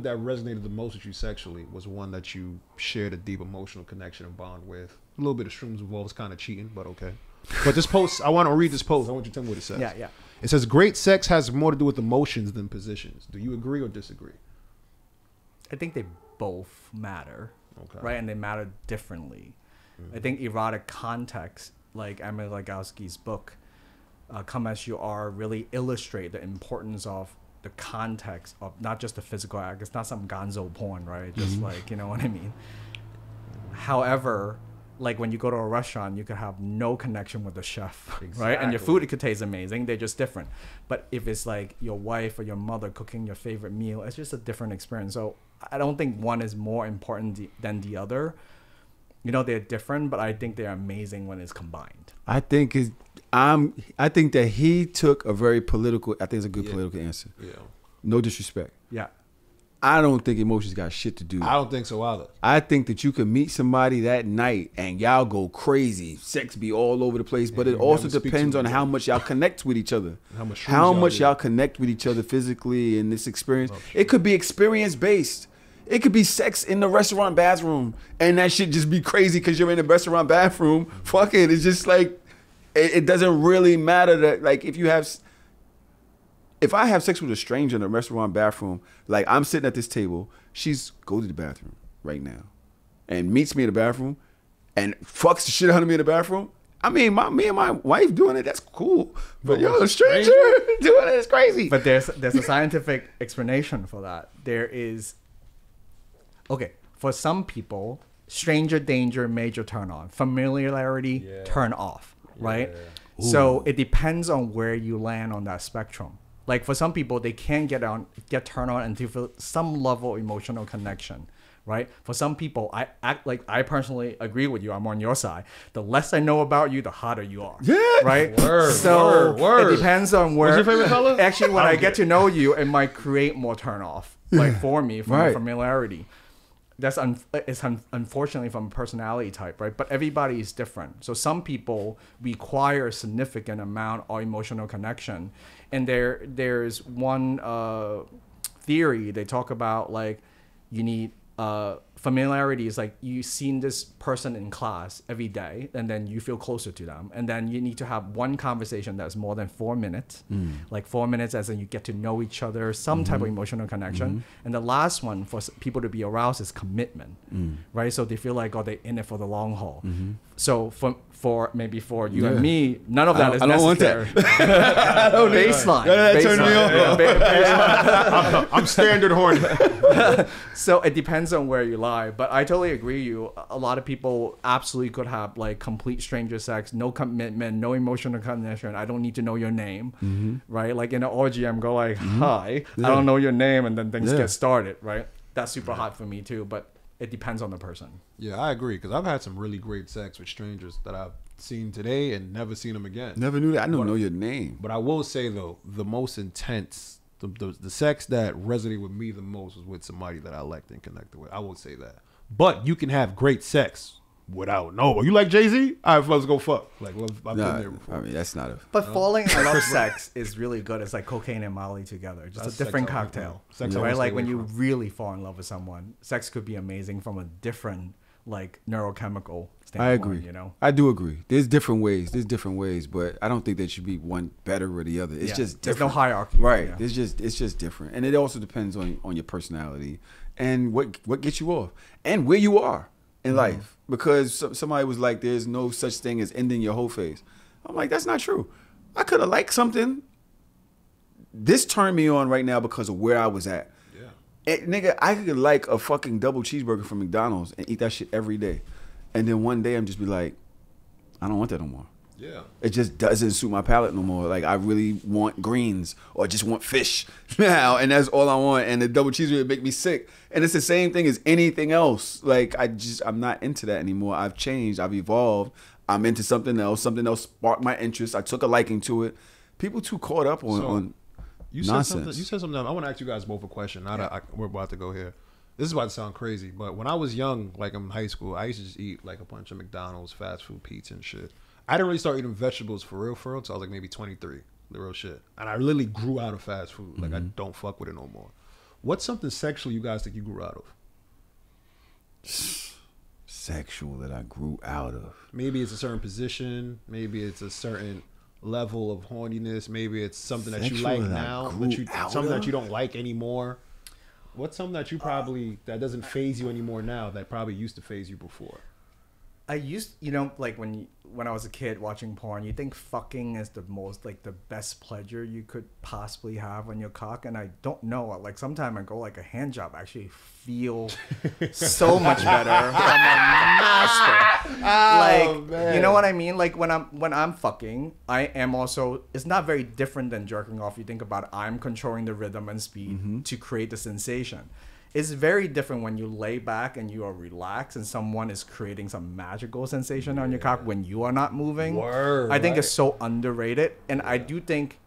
that resonated the most with you sexually was one that you shared a deep emotional connection and bond with. A little bit of shrooms involved. It's kind of cheating, but okay. But this post, I want to read this post. I want you to tell me what it says. Yeah. It says, great sex has more to do with emotions than positions. Do you agree or disagree? I think they both matter, right? And they matter differently. I think erotic context, like Emily Legowski's book, Come As You Are, really illustrate the importance of the context of not just the physical act. It's not some gonzo porn, right? Just like, you know what I mean? However, like when you go to a restaurant, you could have no connection with the chef, right? And your food, it could taste amazing. They're just different. But if it's like your wife or your mother cooking your favorite meal, it's just a different experience. So I don't think one is more important than the other. You know, they're different, but I think they're amazing when it's combined. I think that he took a very political, I think it's a good political answer. Yeah. No disrespect. Yeah. I don't think emotions got shit to do. I don't think so either. I think that you can meet somebody that night and y'all go crazy. Sex be all over the place, but it also depends on how much y'all connect with each other. How much y'all connect with each other physically in this experience. It could be experience based. It could be sex in the restaurant bathroom, and that shit just be crazy because you're in the restaurant bathroom. Fuck it. It's just like, it doesn't really matter that, like, if I have sex with a stranger in a restaurant bathroom, like I'm sitting at this table, she's go to the bathroom right now and meets me in the bathroom and fucks the shit out of me in the bathroom. I mean, me and my wife doing it, that's cool. But yo, a stranger doing it is crazy. But there's a scientific explanation for that. There is, okay, for some people, stranger danger, major turn on. Familiarity, turn off, right? Yeah. So it depends on where you land on that spectrum. Like for some people, they can get turned on and feel some level of emotional connection, right? For some people, I personally agree with you. I'm on your side. The less I know about you, the hotter you are. Yeah. Right? Word. It depends on where. What's your favorite color? Actually, when I get to know you, it might create more turn off, like for me, from familiarity. That's unfortunately from a personality type, right? But everybody is different. So some people require a significant amount of emotional connection. And there's one theory they talk about, like you need familiarity is like you've seen this person in class every day and then you feel closer to them, and then you need to have one conversation that's more than 4 minutes, like 4 minutes as in you get to know each other, some type of emotional connection. And the last one for people to be aroused is commitment, right? So they feel like, oh, they're in it for the long haul. So for maybe for you and me, none of that is necessary. I don't baseline. That turn me on. I'm standard horny. So it depends on where you lie, but I totally agree. A lot of people absolutely could have like complete stranger sex, no commitment, no emotional connection. I don't need to know your name, right? Like in an orgy, I'm go like, hi, I don't know your name, and then things get started, right? That's super hot for me too, but it depends on the person. Yeah, I agree, because I've had some really great sex with strangers that I've seen today and never seen them again. Never knew that. I don't know your name. But I will say though, the most intense, the sex that resonated with me the most was with somebody that I liked and connected with. I will say that. But you can have great sex without you like Jay-Z? All right, let's go fuck. Like I've been there before. I mean, that's not a. But falling in love sex is really good. It's like cocaine and Molly together, just a different cocktail. Right? Like when you really fall in love with someone, sex could be amazing from a different like neurochemical standpoint. I agree. You know, I do agree. There's different ways, but I don't think there should be one better or the other. It's just different. There's no hierarchy, right? Yeah. It's just different, and it also depends on your personality and what gets you off and where you are in life. Because somebody was like, "There's no such thing as ending your whole phase." I'm like, that's not true. I could have liked something. This turned me on right now because of where I was at. Nigga, I could like a fucking double cheeseburger from McDonald's and eat that shit every day. And then one day I'm just be like, I don't want that no more. Yeah. It just doesn't suit my palate no more. Like I really want greens or just want fish now, and that's all I want. And the double cheeseburger make me sick. And it's the same thing as anything else. Like I'm not into that anymore. I've changed. I've evolved. I'm into something else. Something else sparked my interest. I took a liking to it. People too caught up on nonsense. You said something. I want to ask you guys both a question. We're about to go here. This is about to sound crazy, but when I was young, like in high school, I used to just eat like a bunch of McDonald's, fast food, pizza and shit. I didn't really start eating vegetables for real until I was like maybe 23, the real shit. And I literally grew out of fast food. Like I don't fuck with it no more. What's something sexual you guys think you grew out of? Sexual that I grew out of. Maybe it's a certain position. Maybe it's a certain level of horniness. Maybe it's something that you like now, something that you don't like anymore. What's something that you probably that doesn't faze you anymore now that probably used to faze you before? I used, like when I was a kid watching porn, you think fucking is the most, like the best pleasure you could possibly have on your cock, and I don't know. Like sometimes I go like a hand job, I actually feel so much better. I'm a master. Man. You know what I mean? Like when I'm fucking, I am also. It's not very different than jerking off. You think about it, I'm controlling the rhythm and speed to create the sensation. It's very different when you lay back and you are relaxed and someone is creating some magical sensation on your cock when you are not moving. I think it's so underrated. And I do think,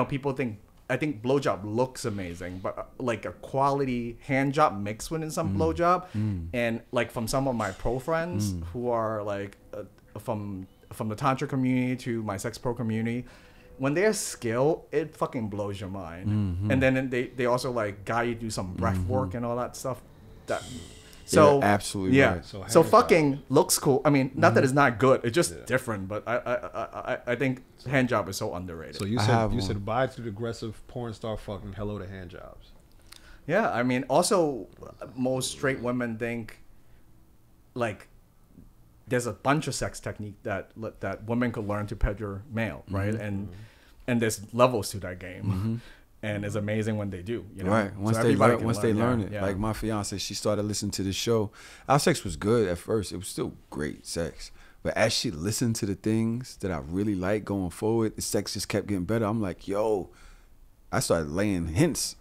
people think I think blowjob looks amazing, but like a quality hand job mixed with some blowjob, and like from some of my pro friends who are like from the tantra community to my sex pro community, when they're skilled, it fucking blows your mind. And then they also like guide you do some breath work and all that stuff. So absolutely right. So fucking looks cool. I mean, not that it's not good. It's just different. But I think hand job is so underrated. So you said bye to the aggressive porn star fucking, hello to hand jobs. Yeah, I mean, also most straight women think like there's a bunch of sex technique that women could learn to penetrate male, right? And there's levels to that game. And it's amazing when they do, you know? Right. Once they learn it. Yeah. Like my fiance, she started listening to the show. Our sex was good at first. It was still great sex. But as she listened to the things that I really like going forward, the sex just kept getting better. I'm like, yo, I started laying hints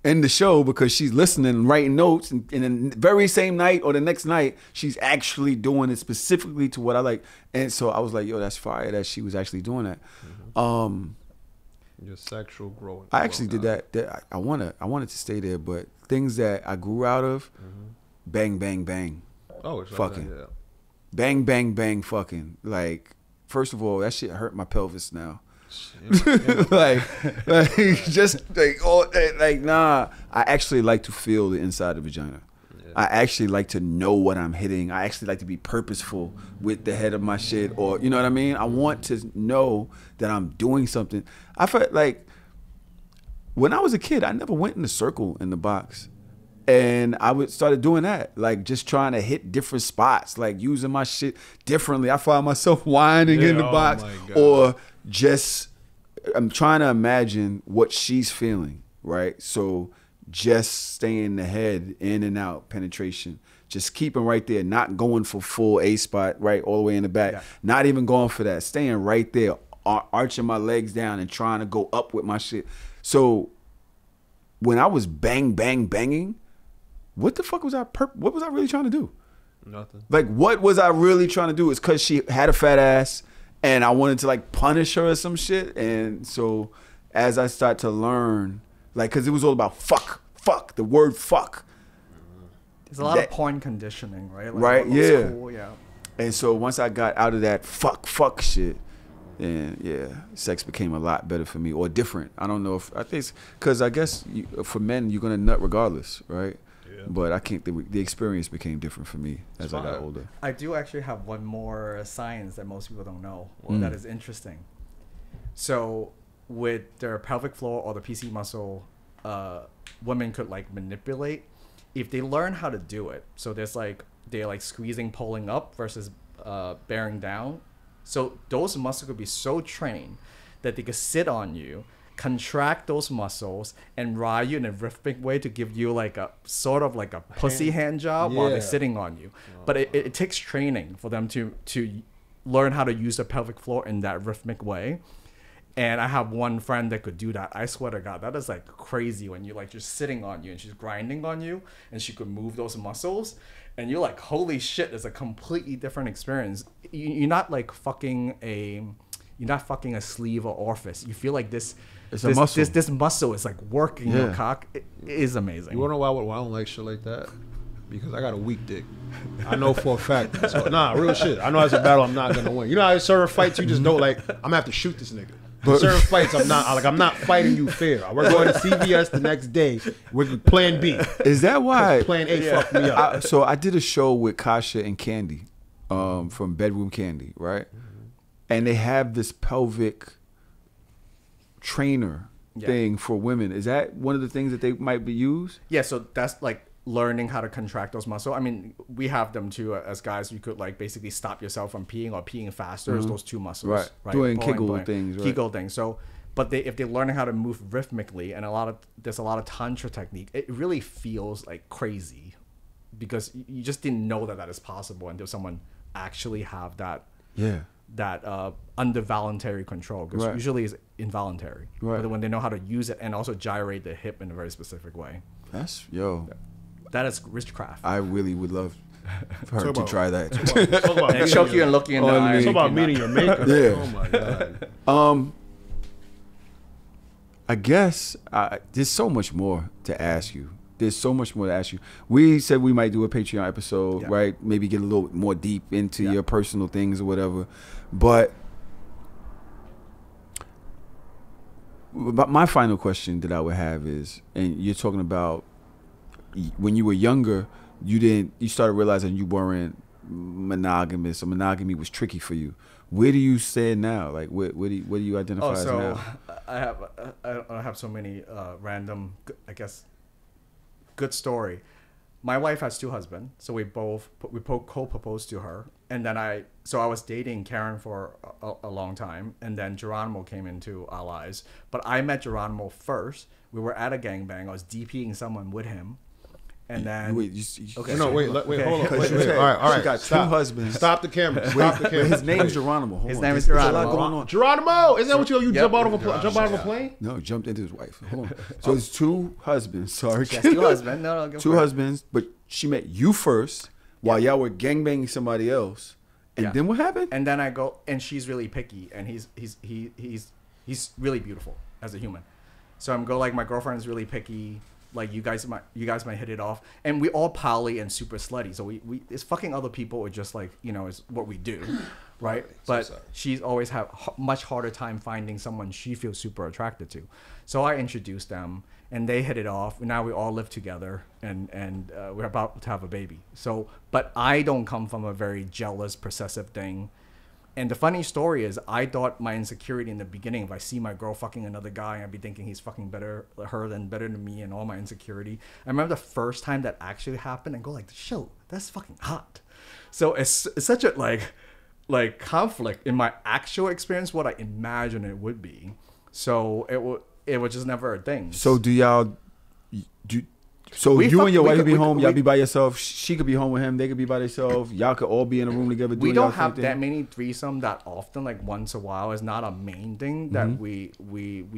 in the show because she's listening and writing notes. And then the very same night or the next night, she's actually doing it specifically to what I like. And so I was like, yo, that's fire that she was actually doing that. Your sexual growth. I actually did that. I wanted to stay there, but things that I grew out of, bang, bang, bang. Oh, it's fucking. Like that, yeah. Bang, bang, bang, fucking. Like, first of all, that shit hurt my pelvis now. like just like nah. I actually like to feel the inside of the vagina. Yeah. I actually like to know what I'm hitting. I actually like to be purposeful with the head of my shit, or you know what I mean? I want to know that I'm doing something. I felt like when I was a kid, I never went in a circle in the box. And I started doing that, like just trying to hit different spots, like using my shit differently. I find myself whining in the box, or just I'm trying to imagine what she's feeling, right? So just staying the head in and out penetration, just keeping right there, not going for full A spot, right, all the way in the back, not even going for that, staying right there, arching my legs down and trying to go up with my shit. So when I was bang, bang, banging, what the fuck was what was I really trying to do? Nothing. Like, what was I really trying to do? It's because she had a fat ass and I wanted to like punish her or some shit. And so as I start to learn, like, because it was all about fuck, the word fuck. There's a lot of porn conditioning, right? Like, right, yeah. Cool, yeah. And so once I got out of that fuck shit, and yeah, sex became a lot better for me, or different. I don't know if, I think it's because I guess for men, you're going to nut regardless, right? Yeah. But I can't, the experience became different for me as I got older. I do actually have one more science that most people don't know that is interesting. So with their pelvic floor or the PC muscle, women could like manipulate if they learn how to do it. So there's like, they're like squeezing, pulling up versus bearing down. So those muscles could be so trained that they could sit on you, contract those muscles, and ride you in a rhythmic way to give you like a sort of like a pussy hand job while they're sitting on you. But it takes training for them to learn how to use the pelvic floor in that rhythmic way. And I have one friend that could do that. I swear to God, that is like crazy when you're like just sitting on you and she's grinding on you and she could move those muscles. And you're like, holy shit, it's a completely different experience. You're not like fucking a sleeve or orifice. You feel like this muscle is like working your cock. It is amazing. You wanna know why I don't like shit like that? Because I got a weak dick. I know for a fact. So, real shit. I know it's a battle I'm not gonna win. You know how certain fights you just don't like, I'm gonna have to shoot this nigga. But certain fights, I'm not fighting you fair. We're going to CVS the next day with Plan B. Is that why? Plan A fucked me up. So I did a show with Kasha and Candy, from Bedroom Candy, right? And they have this pelvic trainer thing for women. Is that one of the things that they might be used? Yeah. So that's like learning how to contract those muscles. I mean, we have them too as guys. You could like basically stop yourself from peeing or peeing faster as those two muscles. Right. Doing Kegel things. Right. Kegel things. So, but if they're learning how to move rhythmically, and there's a lot of tantra technique, it really feels like crazy because you just didn't know that is possible until someone actually have that. Yeah. That under voluntary control, because usually it's involuntary. Right. But when they know how to use it and also gyrate the hip in a very specific way. That is witchcraft. I really would love for her to try that. Talk about choke you and look you in the eye. Talk about meeting your maker. Yeah. Oh my God. I guess there's so much more to ask you. There's so much more to ask you. We said we might do a Patreon episode, right? Maybe get a little more deep into your personal things or whatever. But my final question that I would have is, and you're talking about when you were younger, you started realizing you weren't monogamous, or monogamy was tricky for you. Where do you stand now? Like, where do you identify as now? I have so many random, I guess, good story. My wife has 2 husbands, so we co-proposed to her, and then I was dating Karen for a long time, and then Geronimo came into our lives. But I met Geronimo first. We were at a gangbang. I was DPing someone with him. And then wait, hold on. Wait. All right. She got 2 husbands. Stop the camera. Stop the camera. His name's Geronimo. His name is Geronimo. Geronimo, is that what you jump out of a plane? No, jumped into his wife. Hold on. So it's 2 husbands. Sorry, she has 2 husbands. No, 2 husbands. But she met you first while y'all were gangbanging somebody else. And then what happened? And then I go, and she's really picky, and he's really beautiful as a human. So I'm like, my girlfriend is really picky. Like, you guys might hit it off, and we all poly and super slutty. So we it's fucking other people, or just like, is what we do, right? But she's always have much harder time finding someone she feels super attracted to. So I introduced them, and they hit it off. Now we all live together, and we're about to have a baby. So, but I don't come from a very jealous, possessive thing. And the funny story is, I thought my insecurity in the beginning, if I see my girl fucking another guy, I'd be thinking he's fucking better than me, and all my insecurity. I remember the first time that actually happened, and go like, "Show, that's fucking hot." So it's such a like conflict in my actual experience, what I imagine it would be. So it was just never a thing. So do y'all do? So you and your wife be home, y'all be by yourself. She could be home with him. They could be by themselves. Y'all could all be in a room together. We don't have that many threesome that often. Like, once a while is not a main thing that we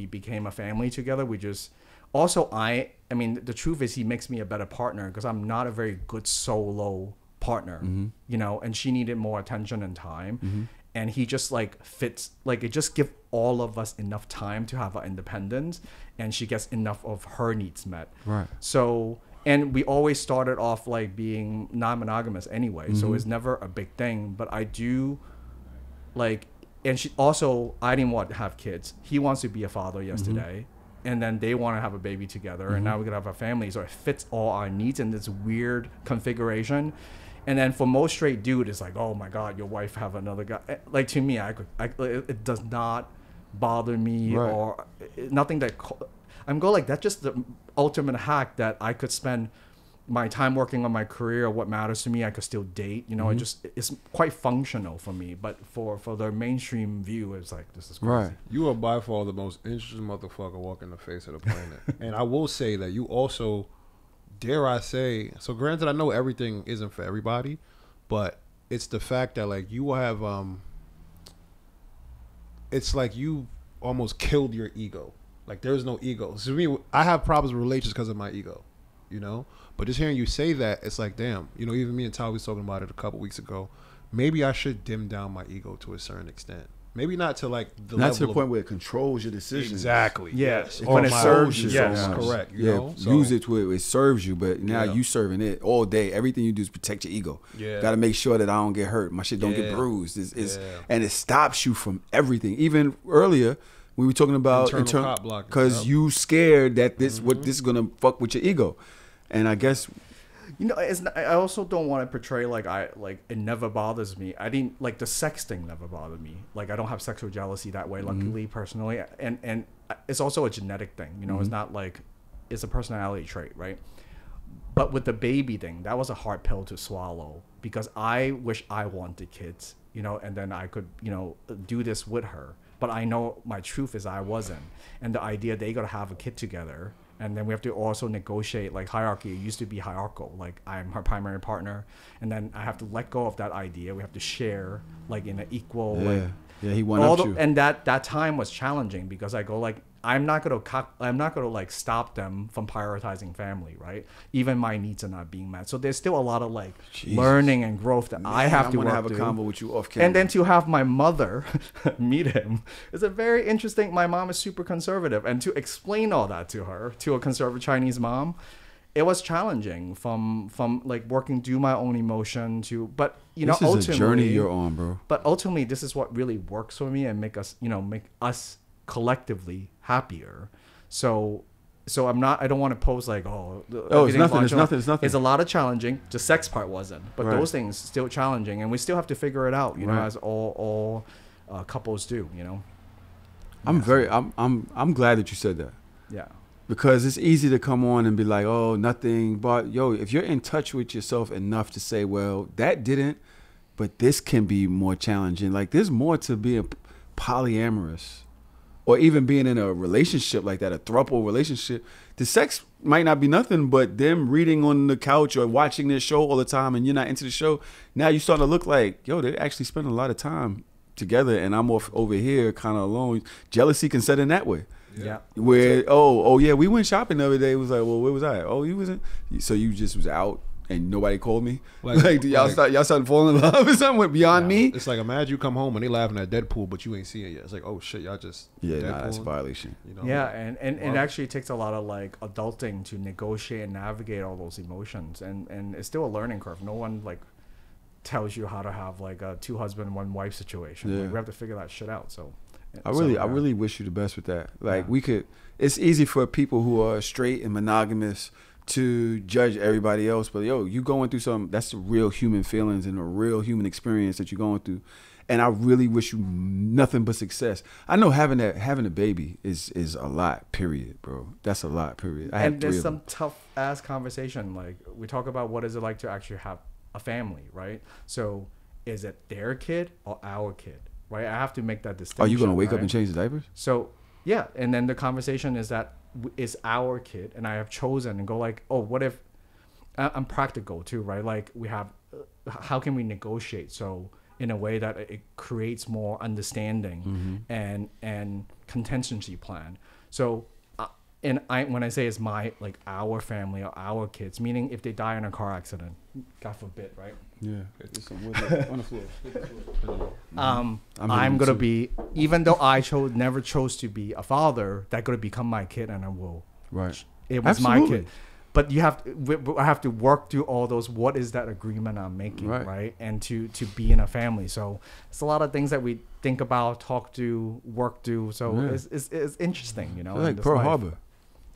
became a family together. We just also I mean, the truth is, he makes me a better partner because I'm not a very good solo partner, and she needed more attention and time. And he just like fits, like, it just gives all of us enough time to have our independence, and she gets enough of her needs met. Right. So, and we always started off like being non-monogamous anyway. So it's never a big thing, but I do like, and she also, I didn't want to have kids. He wants to be a father yesterday. And then they want to have a baby together, and now we're gonna have a family. So it fits all our needs in this weird configuration. And then for most straight dude, it's like, oh my God, your wife have another guy. Like, to me, it does not bother me, or nothing that I'm going like, that's just the ultimate hack that I could spend my time working on my career, what matters to me, I could still date. It's quite functional for me. But for the mainstream view, it's like, this is crazy. Right. You are by far the most interesting motherfucker walking the face of the planet. And I will say that you also, dare I say, so granted, I know everything isn't for everybody, but it's the fact that, like, you will have it's like you almost killed your ego. Like, there's no ego. So me, I have problems with relationships because of my ego, but just hearing you say that, it's like, damn, even me and Tahoe was talking about it a couple weeks ago. Maybe I should dim down my ego to a certain extent. Maybe not to like the not to the point where it controls your decisions. Exactly. Yes. When it serves you. Yes, correct. Use it to where it serves you, but now you serving it all day. Everything you do is protect your ego. Yeah. Got to make sure that I don't get hurt. My shit don't get bruised. And it stops you from everything. Even earlier, we were talking about internal cop blocking, because you scared that this what this is gonna fuck with your ego, and I guess. I also don't want to portray like it never bothers me. I didn't like the sex thing never bothered me. Like, I don't have sexual jealousy that way, luckily, personally. And it's also a genetic thing, It's not like, it's a personality trait, right? But with the baby thing, that was a hard pill to swallow, because I wish I wanted kids, and then I could, do this with her. But I know my truth is I wasn't. And the idea they gotta have a kid together, and then we have to also negotiate, like, hierarchy. It used to be hierarchical. Like, I'm her primary partner, and then I have to let go of that idea. We have to share, like, in an equal, he one-upped you. And that time was challenging, because I go, like, I'm not gonna like stop them from prioritizing family, right? Even my needs are not being met. So there's still a lot of like learning and growth that I have to have a convo with you off camera. And then to have my mother meet him is a very interesting. My mom is super conservative, and to explain all that to her, to a conservative Chinese mom, it was challenging from like working through my own emotion to, but you know, ultimately, this is a journey you're on, bro. But ultimately, this is what really works for me and make us collectively happier. So I don't want to pose like, it's nothing. It's a lot of challenging. The sex part wasn't, but those things still challenging, and we still have to figure it out, you know, as all couples do, you know. I'm glad that you said that. Yeah. Because it's easy to come on and be like, oh, nothing. But, if you're in touch with yourself enough to say, well, that didn't, but this can be more challenging. Like, there's more to being polyamorous or even being in a relationship like that, a throuple relationship. The sex might not be nothing, but them reading on the couch or watching this show all the time and you're not into the show, now you start to look like, they actually spend a lot of time together and I'm over here kind of alone. Jealousy can set in that way. Yeah. Where we went shopping the other day. It was like, well, where was I? Oh, you wasn't. So you just was out and nobody called me. Like y'all started falling in love or something went beyond me. It's like imagine you come home and they laughing at Deadpool, but you ain't seeing it yet. It's like, oh shit, y'all just that's a violation. You know? Yeah, and it actually takes a lot of like adulting to negotiate and navigate all those emotions, and it's still a learning curve. No one like tells you how to have like a 2 husband 1 wife situation. Yeah. Like, we have to figure that shit out. So. I really wish you the best with that. Like it's easy for people who are straight and monogamous to judge everybody else, but you going through something, that's the real human feelings and a real human experience that you're going through. And I really wish you nothing but success. I know having a baby is a lot, period, bro. That's a lot, period. And there's some tough ass conversation. Like we talk about what is it like to actually have a family, right? So is it their kid or our kid? Right, I have to make that distinction. Are you gonna wake up and change the diapers? So yeah, and then the conversation is that is our kid, and I have chosen and go like, oh, what if I'm practical too, right? Like we have, how can we negotiate so in a way that it creates more understanding and contingency plan. So when I say it's our family or our kids, meaning if they die in a car accident, God forbid, right? Yeah, on the floor. I'm gonna be, even though I never chose to be a father, that's gonna become my kid, and I will. Right. It was my kid, but I have to work through all those. What is that agreement I'm making, right? And to be in a family. So it's a lot of things that we think about, talk to, work through. So it's interesting, you know. Like Pearl Harbor.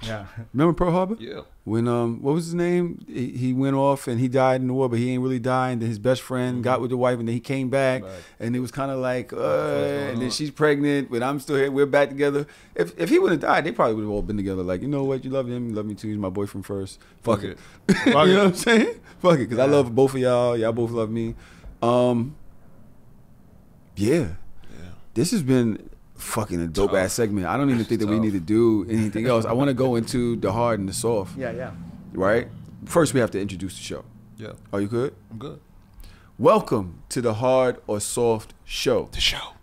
Yeah. Remember Pearl Harbor? Yeah. When what was his name? He went off and he died in the war, but he ain't really died. And then his best friend got with the wife, and then he came back, and it was kind of like, and then she's pregnant, but I'm still here. We're back together. If he would have died, they probably would have all been together. Like, you know what? You love him, you love me too. He's my boyfriend first. Fuck it. You know what I'm saying? Fuck it, because I love both of y'all. Y'all both love me. Yeah. This has been fucking a dope ass segment. I don't even think that we need to do anything else. I want to go into the hard and the soft. Yeah. Right? First, we have to introduce the show. Yeah. Are you good? I'm good. Welcome to the Hard or Soft Show.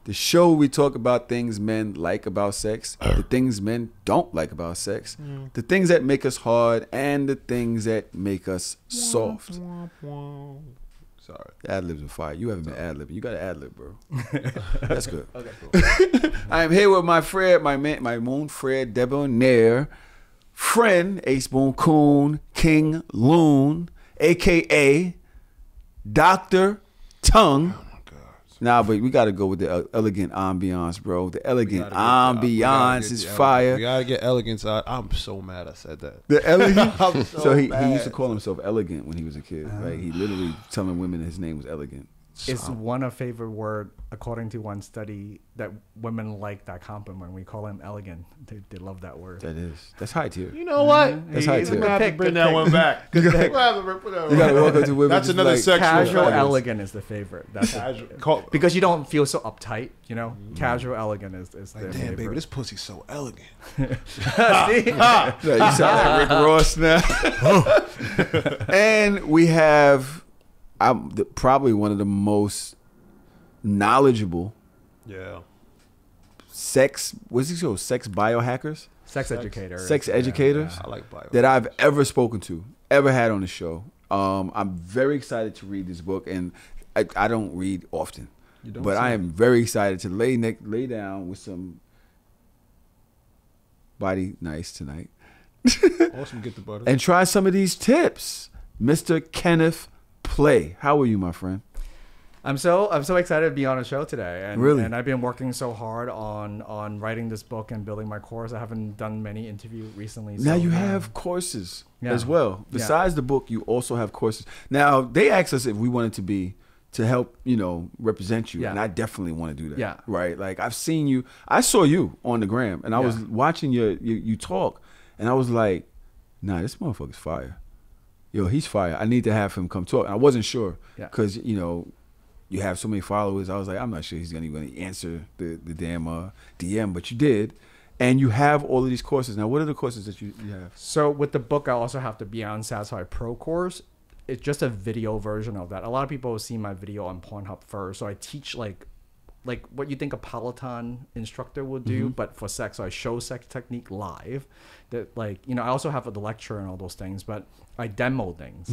The show we talk about things men like about sex, the things men don't like about sex, the things that make us hard, and the things that make us soft. Sorry. Ad-libs are fire. You haven't been ad-libbing. You got an ad-lib, bro. That's good. Okay, cool. I am here with my friend, my moon Fred debonair, friend, Ace Boone Coon, King Loon, a.k.a. Dr. Tongue. Oh, my God. Nah, but we got to go with the elegant ambiance, bro. The elegant ambiance is fire. We got to get elegance out. I'm so mad I said that. The elegant? so he used to call himself elegant when he was a kid. Like, he literally telling women his name was elegant. It's one of favorite word, according to one study, that women like that compliment. When we call him elegant, they love that word. That's high tier. You know what? That's high tier. You have to bring that one back. You got to walk up to women. That's another like sexual. Casual elegant is the favorite. That's casual. Because you don't feel so uptight, you know. Casual elegant is like, damn, favorite. baby, this pussy's so elegant. Yeah, you sound like Rick Ross now. And we have probably one of the most knowledgeable sex, what's he called? Sex biohackers? Sex educators. Sex educators I like bio. that I've ever spoken to, ever had on the show. I'm very excited to read this book, and I don't read often, but I am very excited to lay down with some body nice tonight. Awesome, get the butter. And try some of these tips. Mr. Kenneth Play. How are you, my friend? I'm so excited to be on a show today, and really, and I've been working so hard on writing this book and building my course. I haven't done many interviews recently. Now you have courses as well. Besides the book, you also have courses. Now they asked us if we wanted to help, represent you, and I definitely want to do that. Yeah, right. Like I've seen you. I saw you on the gram, and I was watching you talk, and I was like, nah, this motherfucker's fire. Yo, he's fire. I need to have him come talk. And I wasn't sure because you have so many followers. I was like, I'm not sure he's going to answer the damn DM, but you did. And you have all of these courses. Now, what are the courses that you have? So with the book, I also have the Beyond Satisfied Pro course. It's just a video version of that. A lot of people have seen my video on Pornhub first. So I teach like what you think a Peloton instructor would do, but for sex. So I show sex technique live. That I also have the lecture and all those things, but I demo things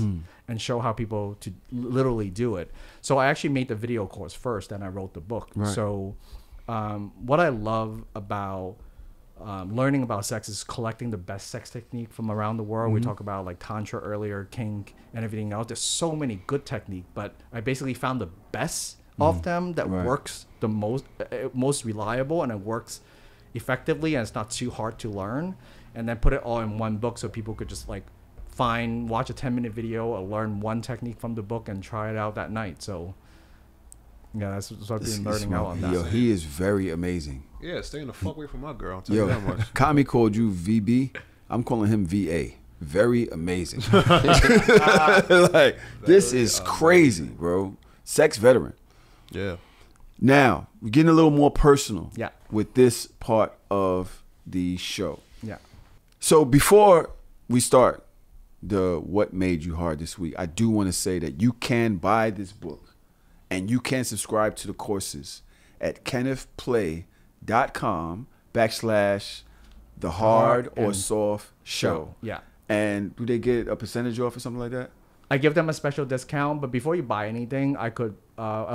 and show how people to literally do it. So I actually made the video course first, then I wrote the book. Right. So what I love about learning about sex is collecting the best sex technique from around the world. We talk about like tantra earlier, kink, and everything else. There's so many good technique, but I basically found the best of them that works the most reliable, and it works effectively, and it's not too hard to learn. And then put it all in one book so people could just like watch a 10-minute video or learn one technique from the book and try it out that night. So yeah, that's what I've been learning out on that. Yo, he is very amazing. Yeah, staying the fuck away from my girl. I'll tell you that much. Kami called you VB. I'm calling him VA. Very amazing. Like, this is crazy, bro. Sex veteran. Yeah. Now, we're getting a little more personal Yeah. with this part of the show. Yeah. So before we start the What Made You Hard this week, I do want to say that you can buy this book and you can subscribe to the courses at kennethplay.com/thehardorsoftshow. Yeah. And do they get a percentage off or something like that? I give them a special discount, but before you buy anything, I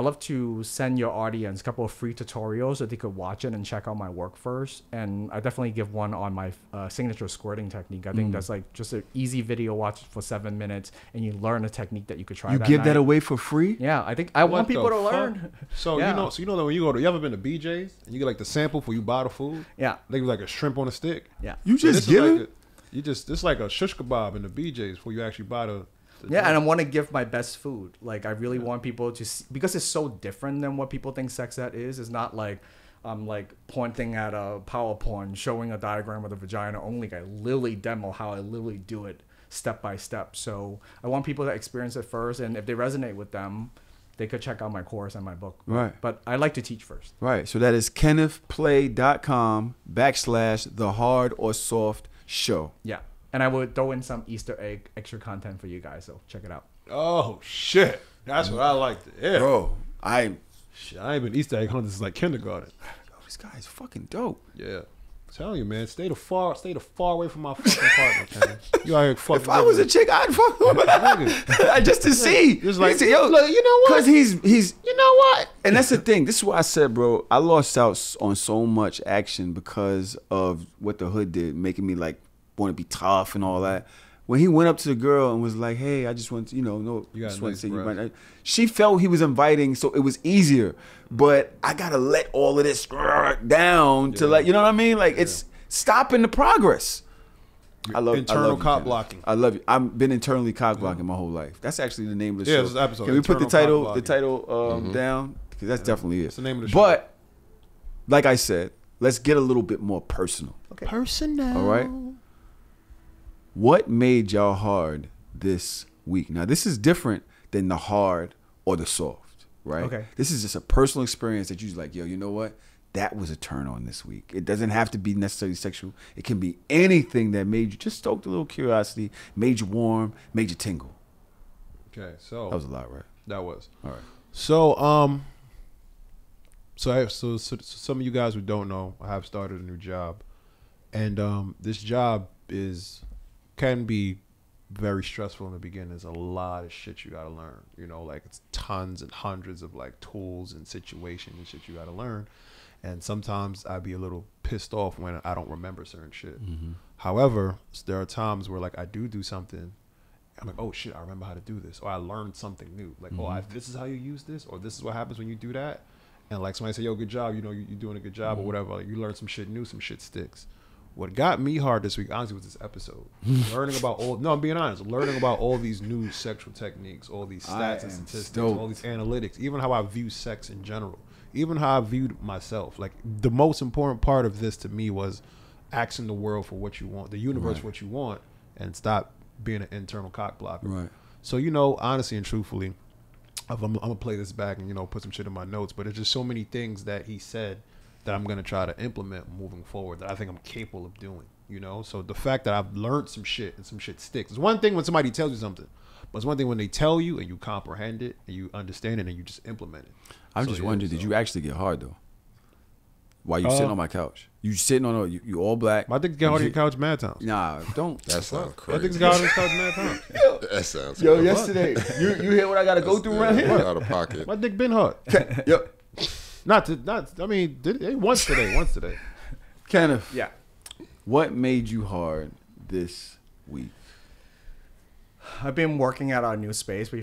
love to send your audience a couple of free tutorials so they could watch it and check out my work first. And I definitely give one on my signature squirting technique. I think that's like just an easy video watch for 7 minutes, and you learn a technique that you could try. You give that away for free? Yeah, I think I want people to learn. So you know that when you ever been to BJ's and you get like the sample for you buy the food? Yeah, they give like a shrimp on a stick. Yeah, you just give it. It's like a shish kebab in the BJ's before you actually buy the yeah, and I want to give my best food. Like, I really want people to see, because it's so different than what people think sex ed is. It's not like I'm like pointing at a PowerPoint, showing a diagram of the vagina only. I literally demo how I literally do it step by step. So I want people to experience it first, and if they resonate with them, they could check out my course and my book. Right. But I like to teach first. Right. So that is kennethplay.com/thehardorsoftshow. Yeah. And I would throw in some Easter egg extra content for you guys, so check it out. Oh shit, that's what I like to hear. Bro, I ain't been Easter egg hunting since like kindergarten. Yo, this guy's fucking dope. Yeah, I'm telling you, man, stay the far away from my fucking partner, man. You out here fucking. If I was a chick, I'd fuck with him. Just to see. Just like, yo, look, you know what? Because he's, you know what? And that's the thing. This is what I said, bro. I lost out on so much action because of what the hood did, making me like want to be tough and all that. When he went up to the girl and was like, "Hey, I just want to, just want to say you might." She felt he was inviting, so it was easier. But I gotta let all of this down to like, you know what I mean? Like it's stopping the progress. I love internal cock blocking. I love you. I've been internally cock blocking my whole life. That's actually the name of the show. This is episode. Can we put the title down? Because that's definitely it. It's the name of the show. But like I said, let's get a little bit more personal. Okay. Personal. All right. What made y'all hard this week? Now, this is different than the hard or the soft, right? Okay. This is just a personal experience that you're like, yo, you know what? That was a turn on this week. It doesn't have to be necessarily sexual. It can be anything that made you just stoked a little curiosity, made you warm, made you tingle. Okay, so that was a lot, right? That was. All right. So, So some of you guys who don't know, I have started a new job, and this job can be very stressful in the beginning. There's a lot of shit you gotta learn. You know, like it's tons and hundreds of like tools and situations and shit you gotta learn. And sometimes I'd be a little pissed off when I don't remember certain shit. Mm-hmm. However, there are times where like I do something, I'm like, oh shit, I remember how to do this, or I learned something new. Like, this is how you use this, or this is what happens when you do that. And like somebody say, yo, good job, you know, you're doing a good job, or whatever. Like, you learn some shit new, some shit sticks. What got me hard this week, honestly, was this episode. Learning about I'm being honest, learning about all these new sexual techniques, all these stats and statistics, all these analytics, even how I view sex in general, even how I viewed myself. Like, the most important part of this to me was asking the world for what you want, the universe what you want, and stop being an internal cock blocker. Right. So, you know, honestly and truthfully, I'm gonna play this back and, you know, put some shit in my notes, but it's just so many things that he said that I'm gonna try to implement moving forward that I think I'm capable of doing, you know. So the fact that I've learned some shit and some shit sticks. It's one thing when somebody tells you something, but it's one thing when they tell you and you comprehend it and you understand it and you just implement it. I'm just wondering, did you actually get hard though? While you sitting on my couch, you sitting on you all black. I think get hard on your couch mad times. Nah, don't. That sounds crazy. I think get hard on your couch mad times. That sounds. Yo, yesterday, you hear what I gotta go through around here? Out of pocket. My dick been hard. Yep. I mean, once today. Kenneth. Yeah. What made you hard this week? I've been working at our new space.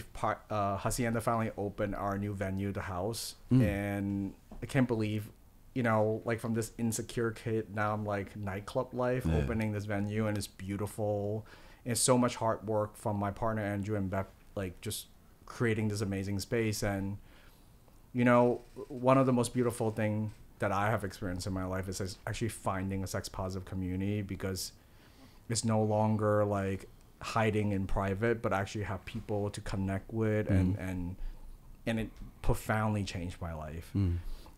Hacienda finally opened our new venue, the house, and I can't believe, you know, like from this insecure kid, now I'm like nightclub life, opening this venue, and it's beautiful. It's so much hard work from my partner Andrew and Beth, like just creating this amazing space. And you know, one of the most beautiful thing that I have experienced in my life is actually finding a sex positive community, because it's no longer like hiding in private, but actually have people to connect with, and it profoundly changed my life.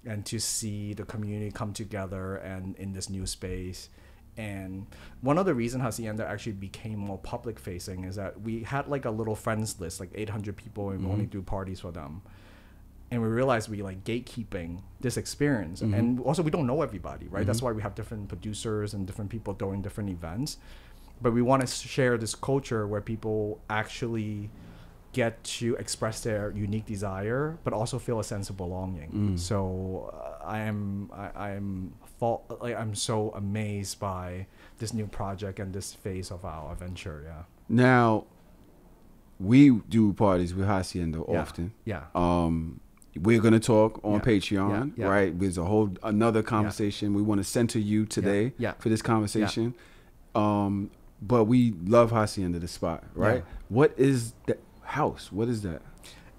And to see the community come together and in this new space. And one of the reasons Hacienda actually became more public facing is that we had like a little friends list, like 800 people, and we only do parties for them. And we realized we like gatekeeping this experience. And also we don't know everybody, right? That's why we have different producers and different people throwing different events. But we want to share this culture where people actually get to express their unique desire, but also feel a sense of belonging. So I'm so amazed by this new project and this phase of our adventure. Yeah. Now, we do parties with Hacienda often. Yeah. We're gonna talk on Patreon, right? There's another conversation. We want to center you today for this conversation. But we love Hacienda, the spot, right? What is that house? What is that?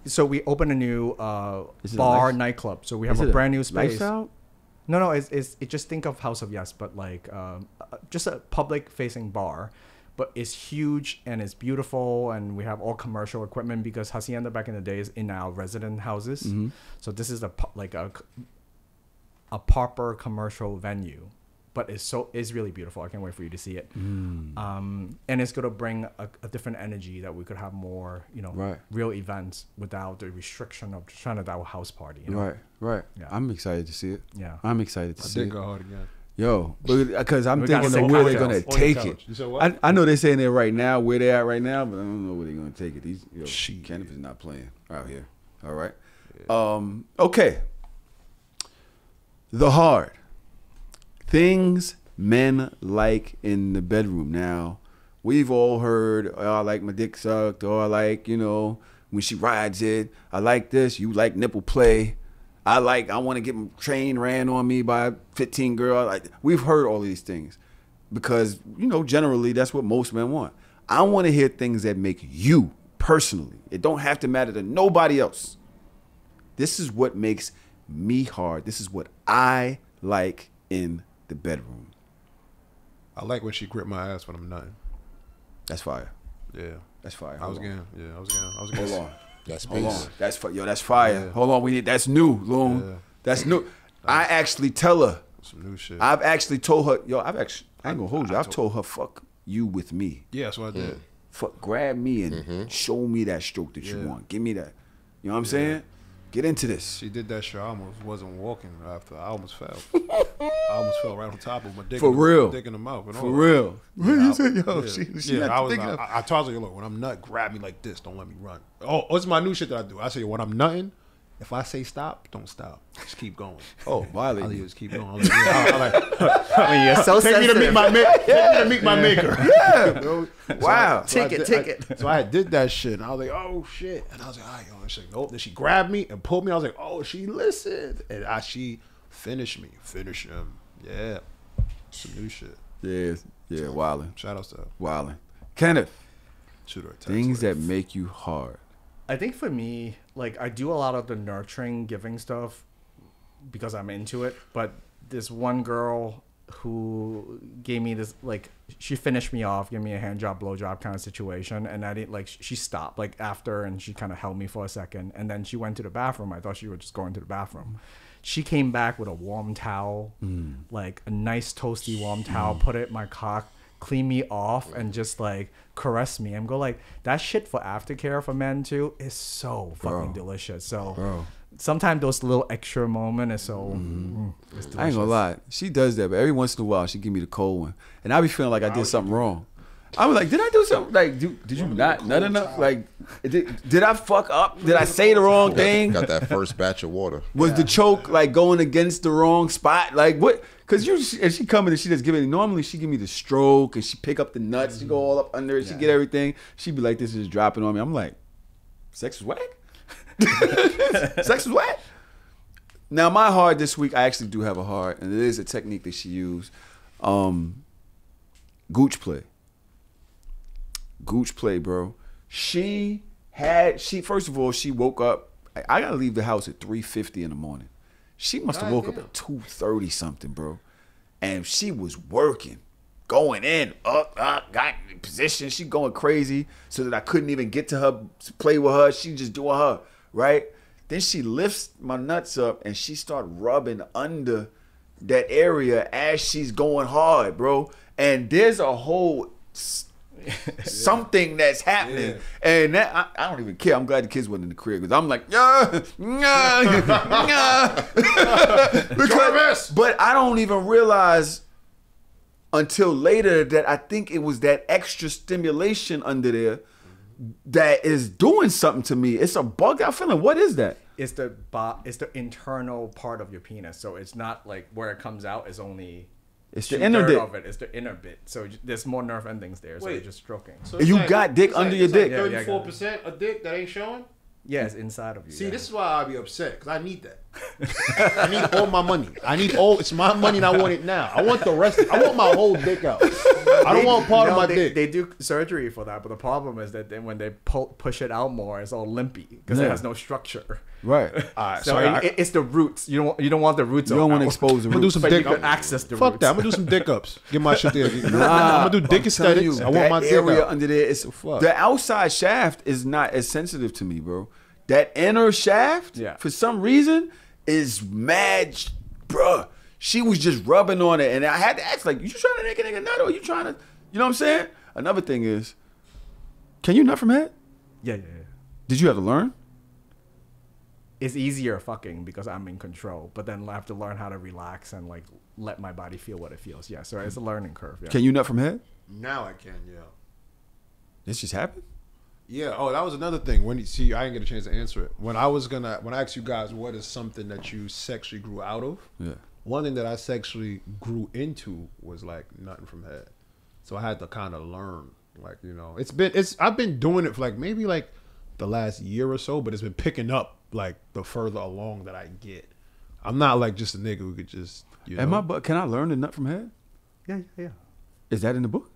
So we opened a new bar nightclub. So we have a brand new space. Lifestyle? No, it's just think of House of Yes, but like just a public facing bar. But it's huge and it's beautiful, and we have all commercial equipment, because Hacienda back in the day is in our resident houses. So this is a proper commercial venue, but it's really beautiful. I can't wait for you to see it. And it's gonna bring a different energy that we could have more, you know, real events without the restriction of trying to do a house party. You know? Right. Yeah. I'm excited to see it. Yeah, I'm excited to see it. Go hard again. Yo, because I'm thinking of where they're gonna take it. You said what? I know they're saying it right now, where they're at right now, but I don't know where they're gonna take it. Kenneth is not playing out here. All right. Yeah. Okay. The hard things men like in the bedroom. Now, we've all heard, oh, I like my dick sucked, or I like, you know, when she rides it. I like this. You like nipple play. I want to get my train ran on me by a 15 girl. We've heard all these things because, you know, generally that's what most men want. I want to hear things that make you personally. It don't have to matter to nobody else. This is what makes me hard. This is what I like in the bedroom. I like when she grip my ass when I'm nutting. That's fire. Yeah. That's fire. I was getting. Hold on. That's Hold peace. on. That's fire. Yeah. Hold on. That's new, Loon. Yeah. That's new. I actually tell her. Some new shit. I've actually told her, I ain't gonna hold you. I've told her, fuck you with me. Yeah, that's what I did. Fuck, grab me and show me that stroke that you want. Give me that. You know what I'm saying? Get into this. She did that shit. I almost wasn't walking after. I almost fell. I almost fell right on top of my dick. For real. Dick in the mouth. For real. Yeah, you said, yo, she I told her, yo, look, when I'm nut, grab me like this. Don't let me run. Oh, it's my new shit that I do. I say, when I'm nutting, if I say stop, don't stop. Just keep going. Oh, violate. I'll just keep going. I mean, you're so sensitive. Take me to meet my maker. Yeah. Bro. Wow. Take it. So I did that shit, and I was like, oh, shit. And I was like, all right, yo. And she's like, nope. Then she grabbed me and pulled me. I was like, oh, she listened. And she finished me. Finish him. Yeah. Some new shit. Yeah. Yeah, wildin'. Shout outs to her. Wildin'. Kenneth. Shoot her a text. Things that make you hard. I think for me, like, I do a lot of the nurturing, giving stuff because I'm into it. But this one girl who gave me this, like, she finished me off, gave me a hand job, blow job kind of situation. And I didn't, like, she stopped, like, after, and she kind of held me for a second. And then she went to the bathroom. I thought she was just going to the bathroom. She came back with a warm towel, like a nice toasty warm towel, put it in my cock, clean me off, and just like caress me. I'm go like, that shit for aftercare for men too is so fucking delicious. So sometimes those little extra moments is so it's delicious. I ain't gonna lie, she does that, but every once in a while she give me the cold one, and I be feeling like I did something wrong. I was like, did I do something? Like, did you not nut enough? Like, did I fuck up? Did I say the wrong thing? Got that first batch of water. Was the choke like going against the wrong spot? Like what? Because and she come in and she just give it. Normally she give me the stroke and she pick up the nuts. She go all up under it. She get everything. She be like, this is dropping on me. I'm like, sex is whack. Sex is whack. Now my hard this week, I actually do have a hard, and it is a technique that she used. Gooch play. Gooch play, bro. She first of all, she woke up. I gotta leave the house at 3:50 in the morning. She must have woke up at 2:30 something, bro. And she was working, going in, up, got in position. She going crazy so that I couldn't even get to her, to play with her. She just doing her, right? Then she lifts my nuts up and she start rubbing under that area as she's going hard, bro. And there's a whole something that's happening, and that I don't even care. I'm glad the kids weren't in the crib because I'm like, because, but I don't even realize until later that I think it was that extra stimulation under there that is doing something to me. It's a bug out feeling. What is that? It's the internal part of your penis, so it's not like where it comes out is only. It's the inner dick. Of it. It's the inner bit. So there's more nerve endings there. So you're just stroking. So you like, got dick under your dick. 34% of dick that ain't showing? Yeah, it's inside of you. See, this is why I be upset, because I need that. I need all my money. It's my money and I want it now. I want the rest. I want my whole dick out. I don't want part of my dick. They do surgery for that, but the problem is that then when they push it out more, it's all limpy because it has no structure. Right. So it's the roots. You don't want the roots. You don't want to expose the roots. I'm gonna do some dick. You can access the fuck roots. that. I'm gonna do some dick ups. Get my shit there. I'm gonna do dick aesthetics. I want my dick area out. under there. The outside shaft is not as sensitive to me, bro. That inner shaft, for some reason, is mad, bruh. She was just rubbing on it, and I had to ask, like, you trying to make a nigga nut, or you trying to, you know what I'm saying? Another thing is, can you nut from head? Yeah. Did you have to learn? It's easier fucking because I'm in control, but then I have to learn how to relax and like let my body feel what it feels. Yeah, so it's a learning curve. Yeah. Can you nut from head? Now I can, yeah. This just happened? Yeah. Oh, that was another thing. When I didn't get a chance to answer it. When I asked you guys what is something that you sexually grew out of, one thing that I sexually grew into was like nutting from head. So I had to kind of learn, like, you know, I've been doing it for like maybe like the last year or so, but it's been picking up like the further along that I get. I'm not like just a nigga who could just, you know. Can I learn to nut from head? Yeah. Is that in the book?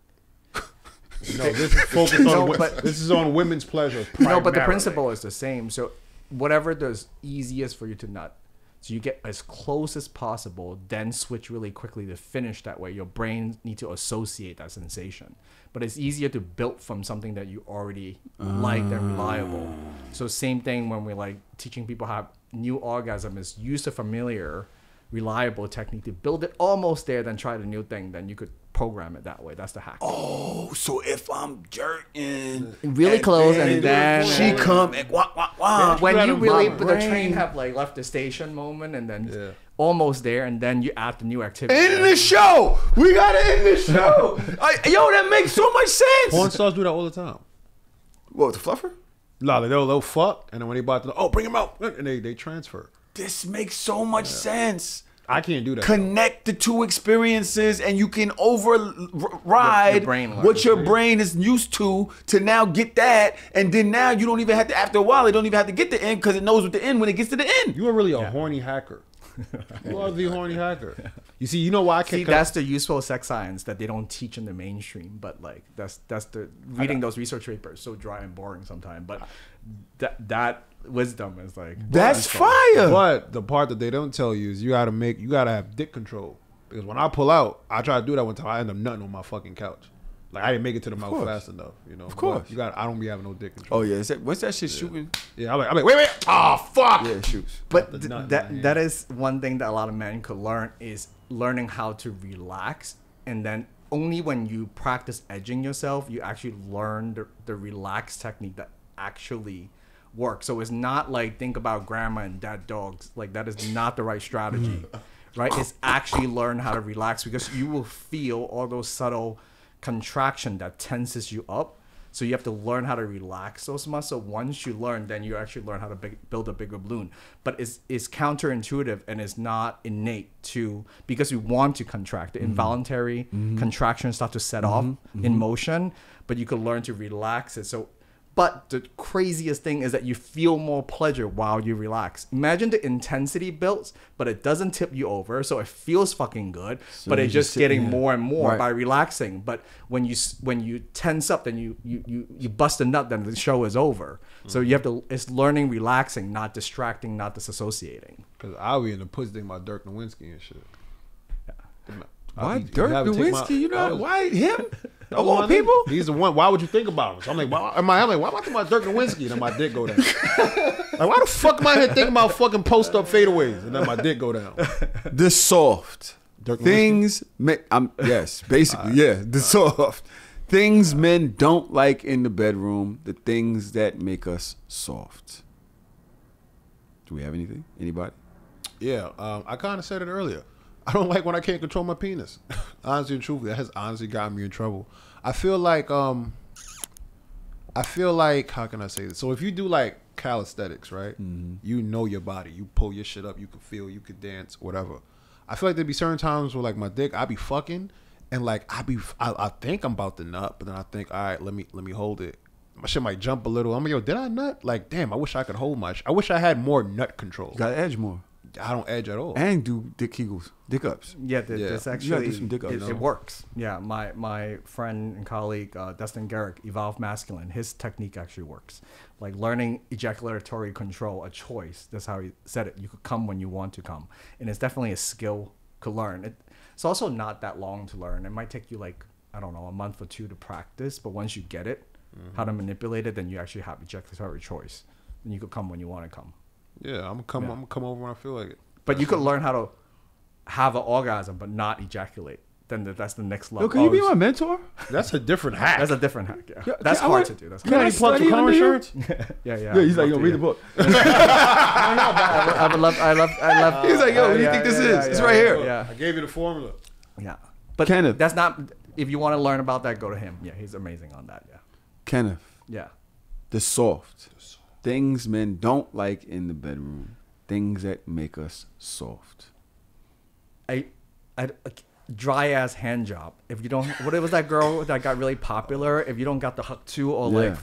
No, this is focused on. This is on women's pleasure. No, but the principle is the same. So whatever the easiest for you to nut, so you get as close as possible, then switch really quickly to finish that way. Your brain need to associate that sensation, but it's easier to build from something that you already liked and reliable. So same thing when we're like teaching people how new orgasm is, use a familiar, reliable technique to build it almost there, then try the new thing. Then you could program it that way. That's the hack. Oh, so if I'm jerking really close and then she come and wah, when you really, but the train have like left the station moment, and then almost there, and then you add the new activity. End the show. We gotta end the show. Yo, that makes so much sense. Porn stars do that all the time. What, the fluffer? No, they'll fuck, and then when they about to, bring him out, and they transfer. This makes so much sense. I can't do that. Connect the two experiences, and you can override what your brain is used to now get that, and then now you don't even have to. After a while, it don't even have to get the end because it knows what the end when it gets to the end. You are really a horny hacker. You are the horny hacker. You see, you know why I can't. See, that's the useful sex science that they don't teach in the mainstream. But like, that's the reading those research papers so dry and boring sometimes. But that wisdom is like that's fire. But the part that they don't tell you is you gotta have dick control. Because when I pull out, I try to do that one time, I end up nutting on my fucking couch. Like I didn't make it to the mouth fast enough, you know. Of course, I don't be having no dick control. Oh yeah, what's that shit shooting? Yeah, I'm like, wait, oh fuck. Yeah, it shoots. But that is one thing that a lot of men could learn is learning how to relax, and then only when you practice edging yourself, you actually learn the relax technique that actually works. So it's not like think about grandma and dad dogs. Like that is not the right strategy, right? It's actually learn how to relax because you will feel all those subtle contraction that tenses you up. So you have to learn how to relax those muscles. Once you learn, then you actually learn how to build a bigger balloon. But it's counterintuitive and it's not innate to, because we want to contract. The involuntary contractions start to set off in motion, but you can learn to relax it. So, but the craziest thing is that you feel more pleasure while you relax. Imagine the intensity builds, but it doesn't tip you over, so it feels fucking good. So but it's just getting more and more by relaxing. But when you tense up, then you bust a nut, then the show is over. So you have to. It's learning relaxing, not distracting, not disassociating. Because I'll be in the pussy thing about Dirk Nowitzki and shit. Yeah. Why Dirk Nowitzki? You know why him? Of all people, he's the one. Why would you think about him? So I'm like, why am I thinking about Dirk Nowitzki? And then my dick go down. Like, why the fuck am I here thinking about fucking post up fadeaways? And then my dick go down. The soft Dirk things. The soft things men don't like in the bedroom. The things that make us soft. Do we have anything? Anybody? Yeah, I kind of said it earlier. I don't like when I can't control my penis. Honestly and truthfully, that has honestly gotten me in trouble. I feel like how can I say this? So if you do like calisthenics, right? You know your body. You pull your shit up. You can feel. You can dance. Whatever. I feel like there be certain times where like my dick, I be fucking, and like I think I'm about to nut, but then I think, all right, let me hold it. My shit might jump a little. I'm like, yo, did I nut? Like, damn, I wish I could hold my shit. I wish I had more nut control. Got to edge more. I don't edge at all. And do dick kegels, dick ups. Yeah, this actually do some dick ups, it works. Yeah, my friend and colleague Dustin Garrick, Evolved Masculine, his technique actually works. Like learning ejaculatory control, a choice. That's how he said it. You could come when you want to come, and it's definitely a skill to learn. It's also not that long to learn. It might take you like, I don't know, a month or two to practice, but once you get it, how to manipulate it, then you actually have ejaculatory choice, and you could come when you want to come. Yeah, I'm gonna come over when I feel like it. But you could learn how to have an orgasm but not ejaculate. Then that's the next level. Yo, can you be my mentor? That's a different hack. That's a different hack. Yeah, that's hard to do. That's can I plug for car insurance? Yeah. He's like, yo, read the book. I love. He's like, yo, what do you think this is? It's right here. Yeah, I gave you the formula. Yeah, but Kenneth, that's not. If you want to learn about that, go to him. Yeah, he's amazing on that. Yeah. Kenneth. Yeah. The soft things men don't like in the bedroom. Things that make us soft. I dry ass hand job. If you don't, what was that girl that got really popular? If you don't got the hook to or like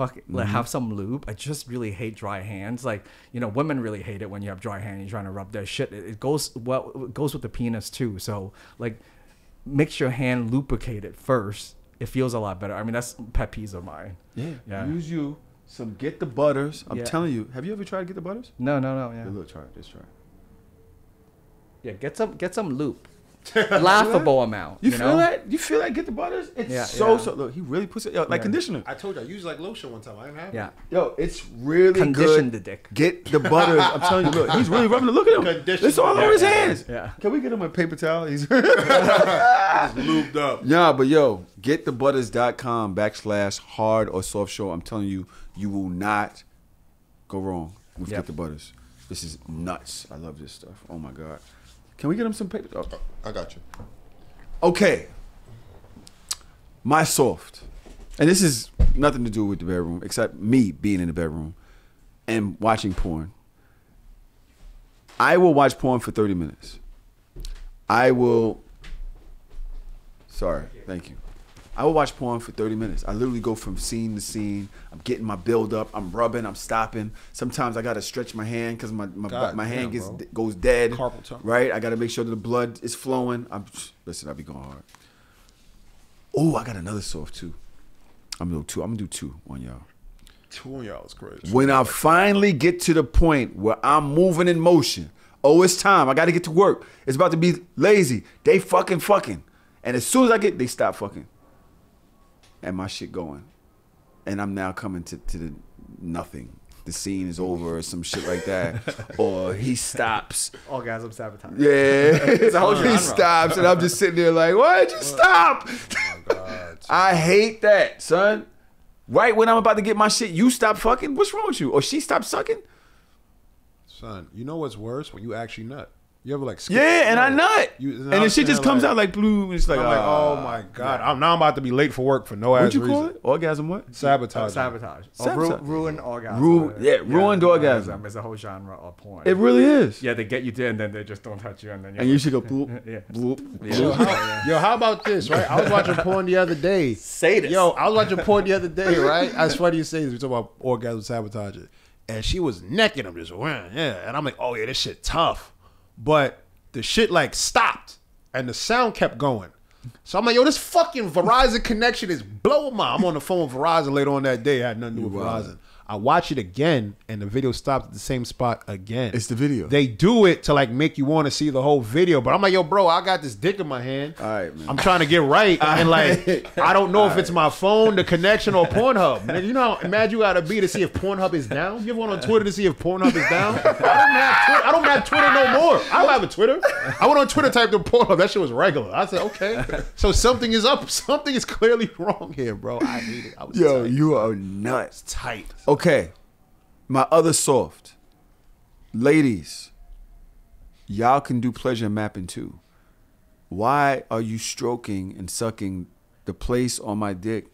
have some lube, I just really hate dry hands. Like, you know, women really hate it when you have dry hands. You're trying to rub their shit. It goes with the penis too. So like, mix your hand lubricated first. It feels a lot better. I mean, that's pet peeves of mine. Yeah. Use some Get the Butters. I'm telling you. Have you ever tried Get the Butters? No. Yeah. Look, try it. Just try it. Yeah, get some lube. Laughable amount. You feel that? You feel that? Get the Butters? It's so. Look, he really puts it like conditioner. I told you I used like lotion one time. I didn't have it. Yo, it's really condition good. The dick. Get the Butters. I'm telling you, look, he's really rubbing the look at him. It's all over his hands. Yeah. Can we get him a paper towel? He's lubed up. Yeah, but yo, getthebutters.com/hardorsoft show. I'm telling you, you will not go wrong. with Get the Butters. This is nuts. I love this stuff. Oh my God. Can we get him some paper? Oh. I got you. Okay. My soft. And this is nothing to do with the bedroom except me being in the bedroom and watching porn. I will watch porn for 30 minutes. I will. Sorry. Thank you. I will watch porn for 30 minutes. I literally go from scene to scene. I'm getting my build up. I'm rubbing. I'm stopping. Sometimes I got to stretch my hand because my hand goes dead. Carpal tunnel. Right? I got to make sure that the blood is flowing. Listen, I'll be going hard. Oh, I got another soft too. I'm going to do two on y'all. 2 on y'all is crazy. When I finally get to the point where I'm moving in motion, oh, it's time. I got to get to work. It's about to be lazy. They fucking. And as soon as they stop fucking. And my shit going. And I'm now coming to the nothing. The scene is over or some shit like that. Or he stops. Orgasm sabotage. Yeah. It's a whole he stops and I'm just sitting there like, why'd you stop? Oh my God. I hate that, son. Right when I'm about to get my shit, you stop fucking? What's wrong with you? Or she stopped sucking? Son, you know what's worse? When you actually nut. You ever like skip? Yeah, and I nut. And then shit just comes out like blue. And it's like, I'm like, oh my God. Now I'm about to be late for work for no ass reason. What'd you call it? Orgasm what? Sabotage. Sabotage. Ruined orgasm. Ruined orgasm. It's a whole genre of porn. It really is. Yeah, they get you there and then they just don't touch you. And you should go bloop, bloop, Yeah. Yo, how about this, right? I was watching porn the other day. Say this. Yo, I was watching porn the other day, right? That's funny you say this. We talk about orgasm sabotage. And she was necking him just, yeah. And I'm like, oh yeah, this shit tough. But the shit like stopped and the sound kept going. So I'm like, yo, this fucking Verizon connection is blowing my. I'm on the phone with Verizon later on that day. I had nothing to do with Verizon. I watch it again and the video stopped at the same spot again. It's the video. They do it to like make you want to see the whole video. But I'm like, yo, bro, I got this dick in my hand. All right, man. I'm trying to get right. And like, I don't know if it's my phone, the connection, or Pornhub. Nigga, you know how mad you gotta be to see if Pornhub is down? You ever went on Twitter to see if Pornhub is down? I don't have Twitter no more. I don't have a Twitter. I went on Twitter, typed in Pornhub. That shit was regular. I said, okay. So something is up. Something is clearly wrong here, bro. I hate it. Yo, tight. You are nuts. Tight. Okay. My other soft. Ladies, y'all can do pleasure mapping too. Why are you stroking and sucking the place on my dick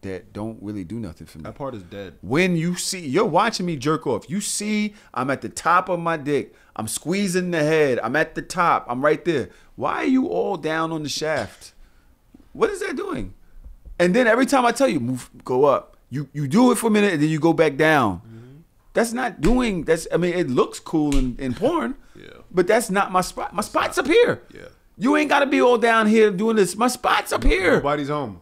that don't really do nothing for me? That part is dead. When you see, you're watching me jerk off. You see I'm at the top of my dick. I'm squeezing the head. I'm at the top. I'm right there. Why are you all down on the shaft? What is that doing? And then every time I tell you, move, go up. You do it for a minute and then you go back down. Mm-hmm. That's not doing, I mean, it looks cool in porn, but that's not my spot. My spot's up here. Yeah. You ain't got to be all down here doing this. My spot's up here. Nobody's home.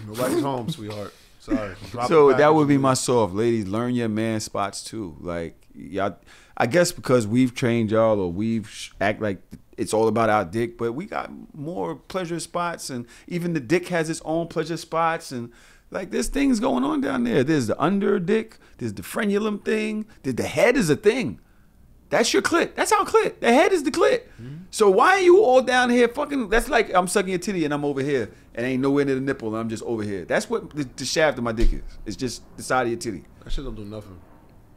Nobody's home, sweetheart. Sorry. So that would be my soft. Ladies, learn your man spots too. Like, y'all, I guess because we've trained y'all or we've act like it's all about our dick, but we got more pleasure spots, and even the dick has its own pleasure spots, and like there's things going on down there. There's the under dick, there's the frenulum thing, the head is a thing. That's your clit. That's our clit. The head is the clit. Mm-hmm. So why are you all down here fucking, that's like I'm sucking your titty and I'm over here and ain't nowhere near the nipple and I'm just over here. That's what the shaft of my dick is. It's just the side of your titty. That shit don't do nothing.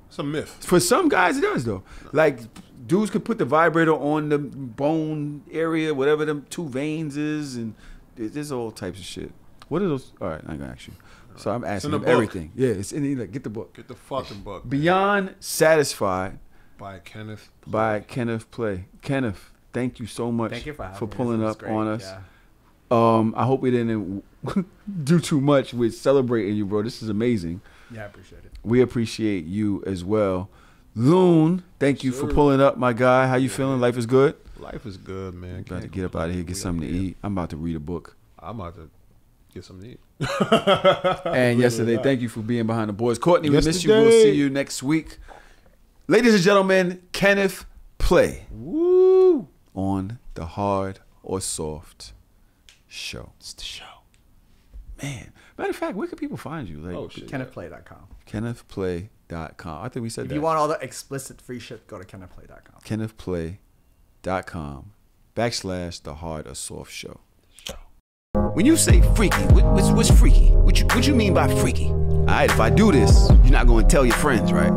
It's a myth. For some guys it does though. No. Like dudes could put the vibrator on the bone area, whatever them two veins is, and there's all types of shit. What are those? All right, I'm gonna ask you. So I'm asking him everything. Yeah, it's in the, like, get the book. Get the fucking book. Beyond Satisfied. By Kenneth. By Kenneth Play. Kenneth, thank you so much for pulling up on us. Yeah. I hope we didn't do too much with celebrating you, bro. This is amazing. Yeah, I appreciate it. We appreciate you as well. Loon, thank you for pulling up, my guy. How you feeling? Life is good? Life is good, man. About to get up out of here, get something to eat. I'm about to read a book. I'm about to get something to eat. And yesterday, thank you for being behind the boys. Courtney, we miss you. We'll see you next week. Ladies and gentlemen, Kenneth Play. Woo! On the Hard or Soft Show. It's the show. Man. Matter of fact, where can people find you? Like, KennethPlay.com. KennethPlay.com. I think we said that. If you want all the explicit free shit, go to KennethPlay.com. KennethPlay.com /The Hard or Soft Show. When you say freaky, what's freaky? What you mean by freaky? All right, if I do this, you're not going to tell your friends, right?